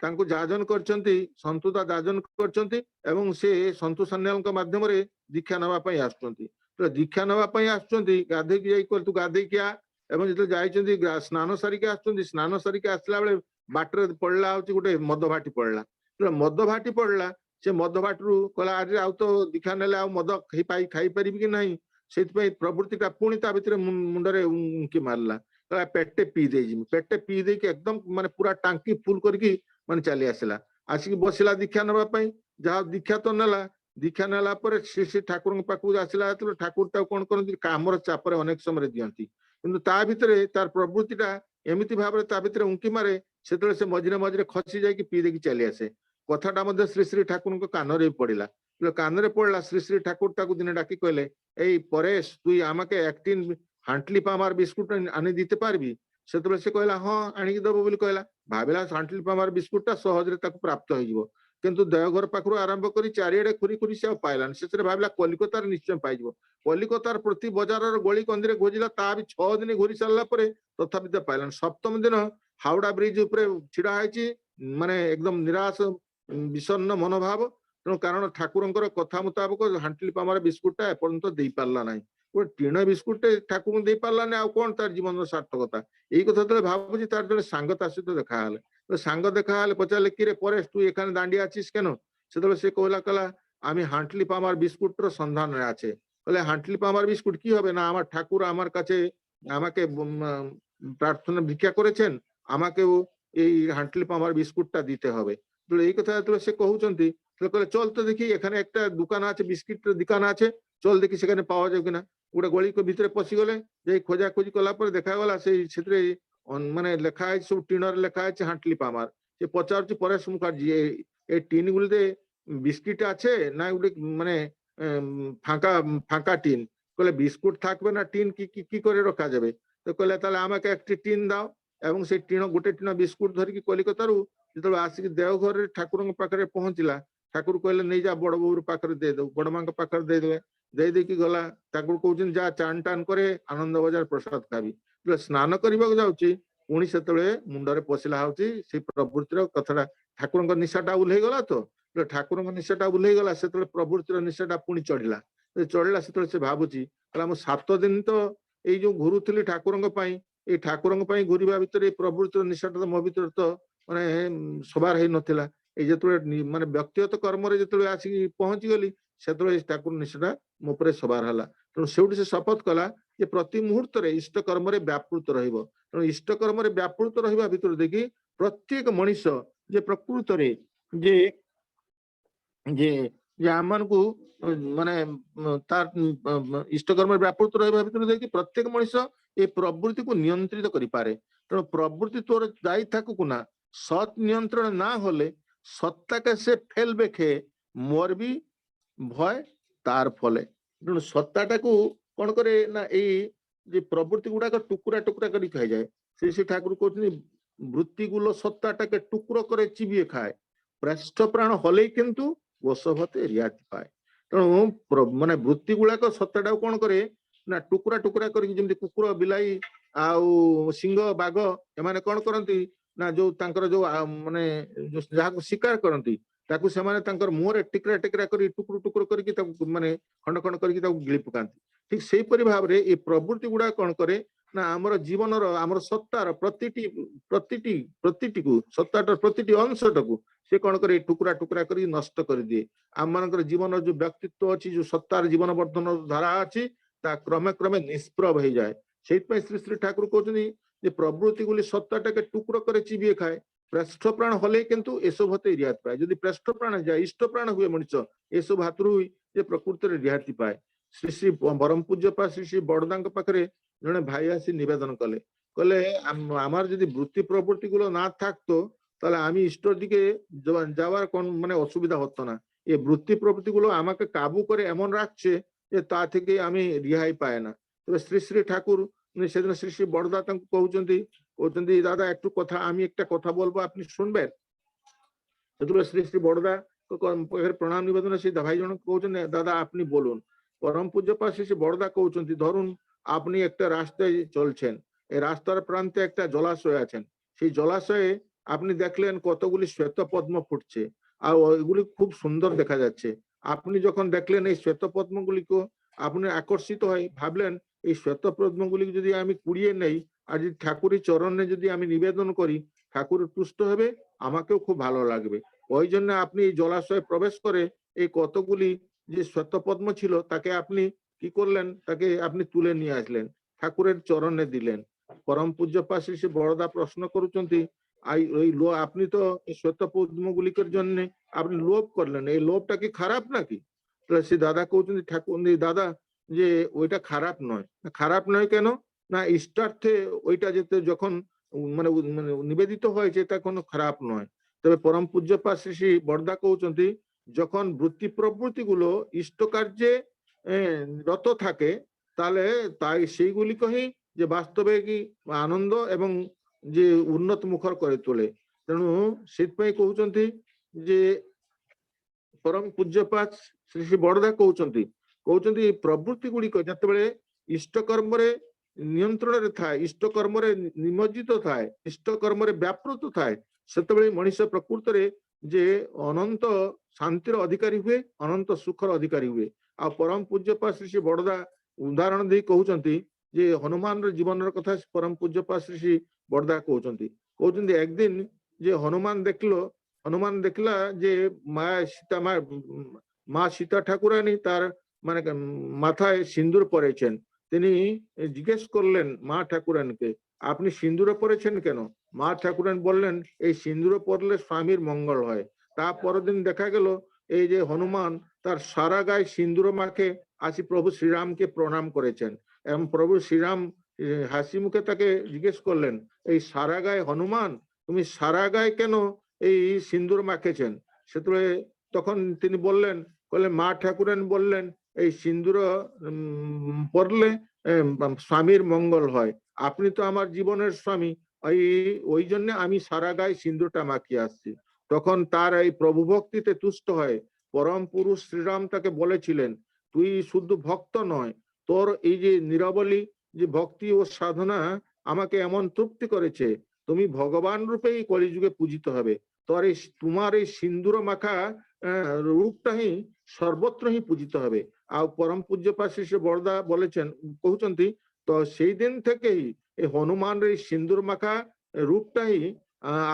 ତାଙ୍କୁ ଯାଜନ କରିଛନ୍ତି, ସନ୍ତୁତା ଯାଜନ କରିଛନ୍ତି, ଏବଂ ସେ ସନ୍ତୁ ସାନ୍ୟାଲଙ୍କ ମାଧ୍ୟମରେ ଦୀକ୍ଷା ନେବା ପାଇଁ ଆସୁଛନ୍ତି। ଦୀକ୍ଷା ନେବା ପାଇଁ ଆସୁଛନ୍ତି, ଗାଧେଇକି ଯାଇ ତୁ ଗାଧେଇକି ଆ, ଏବଂ ଯେତେବେଳେ ଯାଇଛନ୍ତି ସ୍ନାନ ସାରିକି ଆସୁଛନ୍ତି, ସ୍ନାନ ସାରିକି ଆସିଲା ବେଳେ ବାଟରେ ପଡିଲା ହଉଛି ଗୋଟେ ମଦ ଭାଟି ପଡିଲା। ମଦ ଭାଟି ପଡିଲା, ସେ ମଦ ଭାଟିରୁ କହିଲା ଆରେ ଆଉ ତ ଦୀକ୍ଷା ନେଲେ ଆଉ ମଦ ଖାଇପାରିବି କି ନାହିଁ, ସେଇଥିପାଇଁ ପ୍ରବୃତ୍ତିଟା ପୁଣି ତା ଭିତରେ ମୁଣ୍ଡରେ ଉଙ୍କି ମାରିଲା, କହିଲା ପେଟେ ପିଇ ଦେଇଯିବି, ପେଟେ ପିଇ ଦେଇକି ଏକଦମ ମାନେ ପୁରା ଟାଙ୍କି ଫୁଲ କରିକି ମାନେ ଚାଲି ଆସିଲା, ଆସିକି ବସିଲା ଦୀକ୍ଷା ନେବା ପାଇଁ। ଯାହା ଦୀକ୍ଷା ତ ନେଲା, ଦୀକ୍ଷା ନେଲା ପରେ ଶ୍ରୀ ଶ୍ରୀ ଠାକୁରଙ୍କ ପାଖକୁ ଆସିଲା ଯେତେବେଳେ ଠାକୁର ତାକୁ କଣ କରନ୍ତି, କାମର ଚାପରେ ଅନେକ ସମୟରେ ଦିଅନ୍ତି, କିନ୍ତୁ ତା ଭିତରେ ତାର ପ୍ରବୃତ୍ତିଟା ଏମିତି ଭାବରେ ତା ଭିତରେ ଉଙ୍କି ମାରେ, ସେତେବେଳେ ସେ ମଝିରେ ମଝିରେ ଖସି ଯାଇକି ପିଇ ଦେଇକି ଚାଲି ଆସେ। କଥାଟା ମଧ୍ୟ ଶ୍ରୀ ଶ୍ରୀ ଠାକୁରଙ୍କ କାନରେ ବି ପଡିଲା, କାନରେ ପଡିଲା। ଶ୍ରୀ ଶ୍ରୀ ଠାକୁର ତାକୁ ଦିନେ ଡାକି କହିଲେ, এই পরেশ তুই আমাকে একদিন হান্টলি পামার বিস্কুট আনি দিতে পারবি? সেତେବେଳେ ସେ କହିଲା ହଁ ଆଣିକି ଦବ ବୋଲି କହିଲା। ଭାବିଲା ହାଣ୍ଟଲି ପାମାର ବିସ୍କୁଟଟା ସହଜରେ ତାକୁ ପ୍ରାପ୍ତ ହେଇଯିବ, କିନ୍ତୁ ଦେଓଘର ପାଖରୁ ଆରମ୍ଭ କରି ଚାରିଆଡେ ଖୁରି ସେ ଆଉ ପାଇଲାନି। ଶେଷରେ ଭାବିଲା କଲିକତାରେ ନିଶ୍ଚୟ ପାଇଯିବ। କଲିକତାର ପ୍ରତି ବଜାରର ଗଳି କନ୍ଦିରେ ଖୋଜିଲା, ତା ବି 6 ଦିନ ଘୁରି ସାରିଲା ପରେ ତଥାପି ତ ପାଇଲାନି। ସପ୍ତମ ଦିନ ହାଉଡା ବ୍ରିଜ ଉପରେ ଛିଡା ହେଇଛି, ମାନେ ଏକଦମ ନିରାଶ ବିଷଣ୍ଣ ମନୋଭାବ। ତେଣୁ କାରଣ ଠାକୁରଙ୍କର କଥା ମୁତାବକ ହାଣ୍ଟଲି ପାମାର ବିସ୍କୁଟଟା ଏପର୍ଯ୍ୟନ୍ତ ଦେଇପାରିଲା ନାହିଁ। ଗୋଟେ ଟିଣ ବିସ୍କୁଟଟେ ଠାକୁରଙ୍କୁ ଦେଇପାରିଲାନି, ଆଉ କଣ ତାର ଜୀବନର ସାର୍ଥକତା। ଏଇ କଥା ଯେତେବେଳେ ଭାବୁଛି, ତାର ଜଣେ ସାଙ୍ଗ ତା ସହିତ ଦେଖାହେଲେ। ସାଙ୍ଗ ଦେଖାହେଲେ, ପଚାରିଲେ কিরে পরেশ তুই এখানে দাঁড়িয়ে আছিস কেন? সেତେବେଳେ সে କହିଲା আমি হান্টলি পামার বিস্কুটর সন্ধানে আছে। বলে হান্টলি পামার বিস্কুট কি হবে না, আমার ঠাকুর আমার কাছে আমাকে প্রার্থনা ভিক্ষা করেছেন, আমাকেও এই হান্টলি পামার বিস্কুটটা দিতে হবে। এই কথা যেତେବେଳେ সে কହୁଛନ୍ତି, କହିଲେ চল তো দেখি এখানে একটা দোকান আছে, বিস্কিটের দোকান আছে, চল দেখি সেখানে পাওয়া যাবে কিনা। ଗୋଟେ ଗଳି ଭିତରେ ପଶିଗଲେ, ଯାଇ ଖୋଜାଖୋଜି কলা ପରେ ଦେଖାଗଲା ସେଥିରେ ମାନେ ଲେଖା ହେଇଛି, ସବୁ ଟିଣରେ ଲେଖା ହେଇଛି ହାଣ୍ଟଲି ପାମାର। ସେ ପଚାରୁଛି পরেশ মুখার্জি এই টিন গুলিতে বিস্কিট আছে না ଗୋଟେ মানে ফাঁকা ফাঁকা টিন? କହିଲେ বিস্কুট থাকবে না টিন কি করে রখা যাবে? তো କହିଲେ তাহলে আমাকে একটি টিন দাও। এবং সেই ଟିଣ ଗୋଟେ ଟିଣ ବିସ୍କୁଟ ଧରିକି କଲିକତାରୁ ଯେତେବେଳେ ଆସିକି ଦେଓଘରରେ ଠାକୁରଙ୍କ ପାଖରେ ପହଞ୍ଚିଲା, ଠାକୁର କହିଲେ ନେଇଯା ବଡ ବୋଉ ପାଖରେ ଦେଇଦବୁ, ବଡ ମାଙ୍କ ପାଖରେ ଦେଇଦେବେ। ଦେଇକି ଗଲା, ତାକୁ କହୁଛନ୍ତି ଯା ଚାନ୍ ଟାନ୍ করে ଆନନ୍ଦ ବଜାର ପ୍ରସାଦ ଖାଇବି। ସ୍ନାନ କରିବାକୁ ଯାଉଛି, ପୁଣି ସେତେବେଳେ ମୁଣ୍ଡରେ ପଶିଲା ହଉଛି ସେଇ ପ୍ରବୃତ୍ତିର କଥାଟା। ଠାକୁରଙ୍କ ନିଶାଟା ଓହ୍ଲେଇ ଗଲା ତ, ଠାକୁରଙ୍କ ନିଶାଟା ଓହ୍ଲେଇ ଗଲା, ସେତେବେଳେ ପ୍ରବୃତ୍ତିର ନିଶାଟା ପୁଣି ଚଢିଲା। ସେତେବେଳେ ସେ ଭାବୁଛି, କହିଲା ମୁଁ 7 ଦିନ ତ ଏଇ ଯୋଉ ଘୁରୁଥିଲି ଠାକୁରଙ୍କ ପାଇଁ, ଏଇ ଠାକୁରଙ୍କ ପାଇଁ ଘୁରିବା ଭିତରେ ଏଇ ପ୍ରବୃତ୍ତିର ନିଶାଟା ମୋ ଭିତରେ ତ ମାନେ ସବାର ହେଇ ନଥିଲା। ଏଇ ଯେତେବେଳେ ମାନେ ବ୍ୟକ୍ତିଗତ କର୍ମରେ ଯେତେବେଳେ ଆସିକି ପହଞ୍ଚିଗଲି, ସେତେବେଳେ ଠାକୁର ନିଶାଟା ମୋ ଉପରେ ସବାର ହେଲା। ତେଣୁ ସେଉଠି ସେ ଶପଥ କଲା ଯେ ପ୍ରତି ମୁହୂର୍ତ୍ତରେ ଇଷ୍ଟ କର୍ମରେ ବ୍ୟାପୃତ ରହିବ। ତେଣୁ ଇଷ୍ଟ କର୍ମରେ ବ୍ୟାପୃତ ରହିବା ଭିତରୁ ଦେଖି ପ୍ରତ୍ୟେକ ମଣିଷ ଯେ ପ୍ରକୃତରେ ଯେ ଯେ ଯେ ଆମମାନଙ୍କୁ ମାନେ ତାର ଇଷ୍ଟ କର୍ମରେ ବ୍ୟାପୃତ ରହିବା ଭିତରୁ ଦେଖି ପ୍ରତ୍ୟେକ ମଣିଷ ଏ ପ୍ରବୃତ୍ତିକୁ ନିୟନ୍ତ୍ରିତ କରିପାରେ। ତେଣୁ ପ୍ରବୃତ୍ତି ତୋର যাই থাকুক না, সৎ নিয়ন্ত্রণ না হলে সত্তাকে সে ফেলবে খেয়ে, মরবি ভয় তার ফলে। ତେଣୁ ସତ୍ତାଟାକୁ କଣ କରେ ନା, ଏଇ যে প্রবৃত্তি গুড়াক টুকরা টুকরা করে খাইযায়। শ্রী ঠাকুর কହୁଛନ୍ତି বৃত্তিগুলো সত্তাটাকে টুকরো করে চিবিয়ে খায়, প্রেষ্ঠ প্রাণ হলেই কিন্তু বশবতে রিয়াতি পায়। ତେଣୁ ମାନେ ବୃତ୍ତି ଗୁଡାକ ସତ୍ତାଟାକୁ କଣ କରେ ନା, ଟୁକୁରା ଟୁକୁରା କରିକି, ଯେମିତି କୁକୁର ବିଲାଇ ଆଉ ସିଂହ ବାଘ ଏମାନେ କଣ କରନ୍ତି ନା, ଯୋଉ ତାଙ୍କର ଯୋଉ ମାନେ ଯାହାକୁ ଶିକାର କରନ୍ତି, ତାକୁ ସେମାନେ ତାଙ୍କର ମୁହଁରେ ଟିକରା ଟିକରା କରି ଟୁକୁରୁ ଟୁକୁରୁ କରିକି ତାକୁ ମାନେ ଖଣ୍ଡ ଖଣ୍ଡ କରିକି ତାକୁ ଗିଳି ପକାନ୍ତି। ଠିକ ସେଇପରି ଭାବରେ ଏଇ ପ୍ରବୃତ୍ତି ଗୁଡା କଣ କରେ ନା, ଆମର ଜୀବନର ଆମର ସତ୍ତାର ପ୍ରତିଟିକୁ ସତ୍ତାର ପ୍ରତିଟି ଅଂଶଟାକୁ ସେ କଣ କରେ, ଟୁକୁରା ଟୁକୁରା କରି ନଷ୍ଟ କରିଦିଏ। ଆମମାନଙ୍କର ଜୀବନର ଯୋଉ ବ୍ୟକ୍ତିତ୍ୱ ଅଛି, ଯୋଉ ସତ୍ତାର ଜୀବନ ବର୍ଦ୍ଧନ ଧାରା ଅଛି, ତା କ୍ରମେ କ୍ରମେ ନିଷ୍ପ୍ରଭ ହେଇଯାଏ। ସେଇଥିପାଇଁ ଶ୍ରୀ ଶ୍ରୀ ଠାକୁର କହୁଛନ୍ତି যে প্রবৃত্তি গুলি সত্তাটাকে টুকরো করে চিবিয়ে খায়, প্রেষ্ঠ প্রাণ হলে কিন্তু এসব হতে রিহাতি পায়। যদি প্রেষ্ঠ প্রাণ যায়, ইষ্ট প্রাণ हुए মଣିষ, এসব হাতରୁ যে প্রকৃତରେ রিহাতি পায়। ଶ୍ରୀ ଶ୍ରୀ ବରମ ପୂଜ୍ୟପା ଶ୍ରୀ ଶ୍ରୀ ବଡଦାଙ୍କ ପାଖରେ ଜଣେ ଭାଇ ଆସି নিবেদন কলে, কলে আমার যদি বৃত্তি প্রবৃত্তি গুলো না থাকতো, তাহলে আমি ইষ্টর দিকে যাওয়ার কোন মানে অসুবিধা হতো না। এই বৃত্তি প্রবৃত্তি গুলো আমাকে কাবু করে এমন রাখছে যে তা থেকে আমি রিহাই পায় না। তবে শ্রী শ্রী ঠাকুর সেদিন শ্রী শ্রী বড়দা তাଙ୍କୁ কହୁଛନ୍ତି দাদা একটু কথা, আমি একটা কথা বলবো, আপনি শুনবেন? সেতুলে শ্রী শ্রী বড়দা পাখে প্রণাম নিবেদন, সেই ভাই জনক কହୁଛନ୍ତି দাদা আপনি বলুন। পরম পূজ্যপা শ্রী শ্রী বড়দা কହୁଛନ୍ତି, ধরুন আপনি একটা রাস্তায় চলছেন, এই রাস্তার প্রান্তে একটা জলাশয় আছেন, সেই জলাশয়ে আপনি দেখলেন কতগুলি শ্বেত পদ্ম ফুটছে, আর এগুলি খুব সুন্দর দেখা যাচ্ছে। আপনি যখন দেখলেন এই শ্বেত পদ্মগুলিকে, আপনি আকর্ষিত হয়ে ভাবলেন এই শ্বেত পদ্মগুলি যদি আমি কুড়িয়ে নেই আর যদি ঠাকুরের চরণে যদি আমি নিবেদন করি, ঠাকুর তুষ্ট হবে, আমাকেও খুব ভালো লাগবে। ওই জন্য আপনি এই জলাশয়ে প্রবেশ করে এই কতগুলি যে শ্বেতপদ্ম ছিল তাকে আপনি কি করলেন, তাকে আপনি তুলে নিয়ে আসলেন, ঠাকুরের চরণে দিলেন। পরম পূজ্যপাদ শ্রী শ্রী বড়দা প্রশ্ন করুଛନ୍ତି আপনি তো এই শ্বেতপদ্ম গুলিকের জন্য আপনি লোভ করলেন, এই লোভটা কি খারাপ নাকি? সে দাদা কହୁଛନ୍ତି ঠাকুর দাদা যে ওইটা খারাপ নয়। খারাপ নয় কেন না, ইষ্টার্থে ওইটা যেতে যখন মানে মানে নিবেদিত হয়েছে তা কোনো খারাপ নয়। তবে পরম পূজ্যপাদ শ্রী শ্রী বড়দা কହୁଛନ୍ତି যখন বৃত্তি প্রবৃত্তি গুলো ইষ্ট কার্যে রত থাকে তাহলে তাই সেইগুলিকেই যে বাস্তবে কি আনন্দ এবং যে উন্নত মুখর করে তোলে। ତେଣୁ ସେଥିପାଇଁ କହୁଛନ୍ତି ଯେ ପରମ ପୂଜ୍ୟପାଦ ଶ୍ରୀ ଶ୍ରୀ ବଡ଼ଦା କହୁଛନ୍ତି ପ୍ରବୃତ୍ତି ଗୁଡିକ ଯେତେବେଳେ ଇଷ୍ଟ କର୍ମରେ ନିୟନ୍ତ୍ରଣରେ ଥାଏ, ଇଷ୍ଟ କର୍ମରେ ନିମଜ୍ଜିତ ଥାଏ, ଇଷ୍ଟ କର୍ମରେ ବ୍ୟାପୃତ ଥାଏ, ସେତେବେଳେ ମଣିଷ ପ୍ରକୃତରେ ଯେ ଅନନ୍ତ ଶାନ୍ତିର ଅଧିକାରୀ ହୁଏ, ଅନନ୍ତ ସୁଖର ଅଧିକାରୀ ହୁଏ। ଆଉ ପରମ ପୂଜ୍ୟପାଦ ଶ୍ରୀ ଶ୍ରୀ ବଡ଼ଦା ଉଦାହରଣ ଦେଇ କହୁଛନ୍ତି ଯେ ହନୁମାନର ଜୀବନର କଥା ପରମ ପୂଜ୍ୟପାଦ ଶ୍ରୀ ଶ୍ରୀ ବଡ଼ଦା କହୁଛନ୍ତି একদিন যে হনুমান দেখলা যে মা সীতা ঠাকুরানী তার মানে মাথায় সিন্দুর পরেছেন। তিনি জিজ্ঞেস করলেন মা ঠাকুরানীকে, আপনি সিন্দুর পরেছেন কেন? মা ঠাকুরানী বললেন, এই সিন্দুর পরলে স্বামীর মঙ্গল হয়। তা পরদিন দেখা গেল এই যে হনুমান তার সারা গায়ে সিন্দুর মাখে আসি প্রভু শ্রীরামকে প্রণাম করেছেন এবং প্রভু শ্রীরাম হাসি মুখে তাকে জিজ্ঞেস করলেন, এই সারা গায়ে হনুমান তুমি সারা গায়ে কেন এই সিন্দুর মাখেছেন? সেতবে তখন তিনি বললেন মা ঠাকুরানী বললেন, এই সিন্দুর পরলে স্বামীর মঙ্গল হয়, আপনি তো আমার জীবনের স্বামী, ওই জন্য আমি সারা গায়ে সিন্দুরটা মাখিয়ে আসছি। তখন তার এই প্রভু ভক্তিতে তুষ্ট হয় পরম পুরুষ শ্রীরাম তাকে বলেছিলেন, তুই শুধু ভক্ত নয়, তোর এই যে নিরবলি যে ভক্তি ও সাধনা আমাকে এমন তৃপ্তি করেছে, তুমি ভগবান রূপেই কলিযুগে পূজিত হবে। তোমার এই সিন্দুর মাখা রূপটা ହିଁ সর্বত্র ହିଁ পূজিত হবে। ଆଉ পরম পূজ্যপাদ শ্রী শ্রী বড়দা বলেছেন কହୁଛନ୍ତି তো সেই দিন থেকেই এই হনুমানের এই সিন্দুর মাখা রূপটাই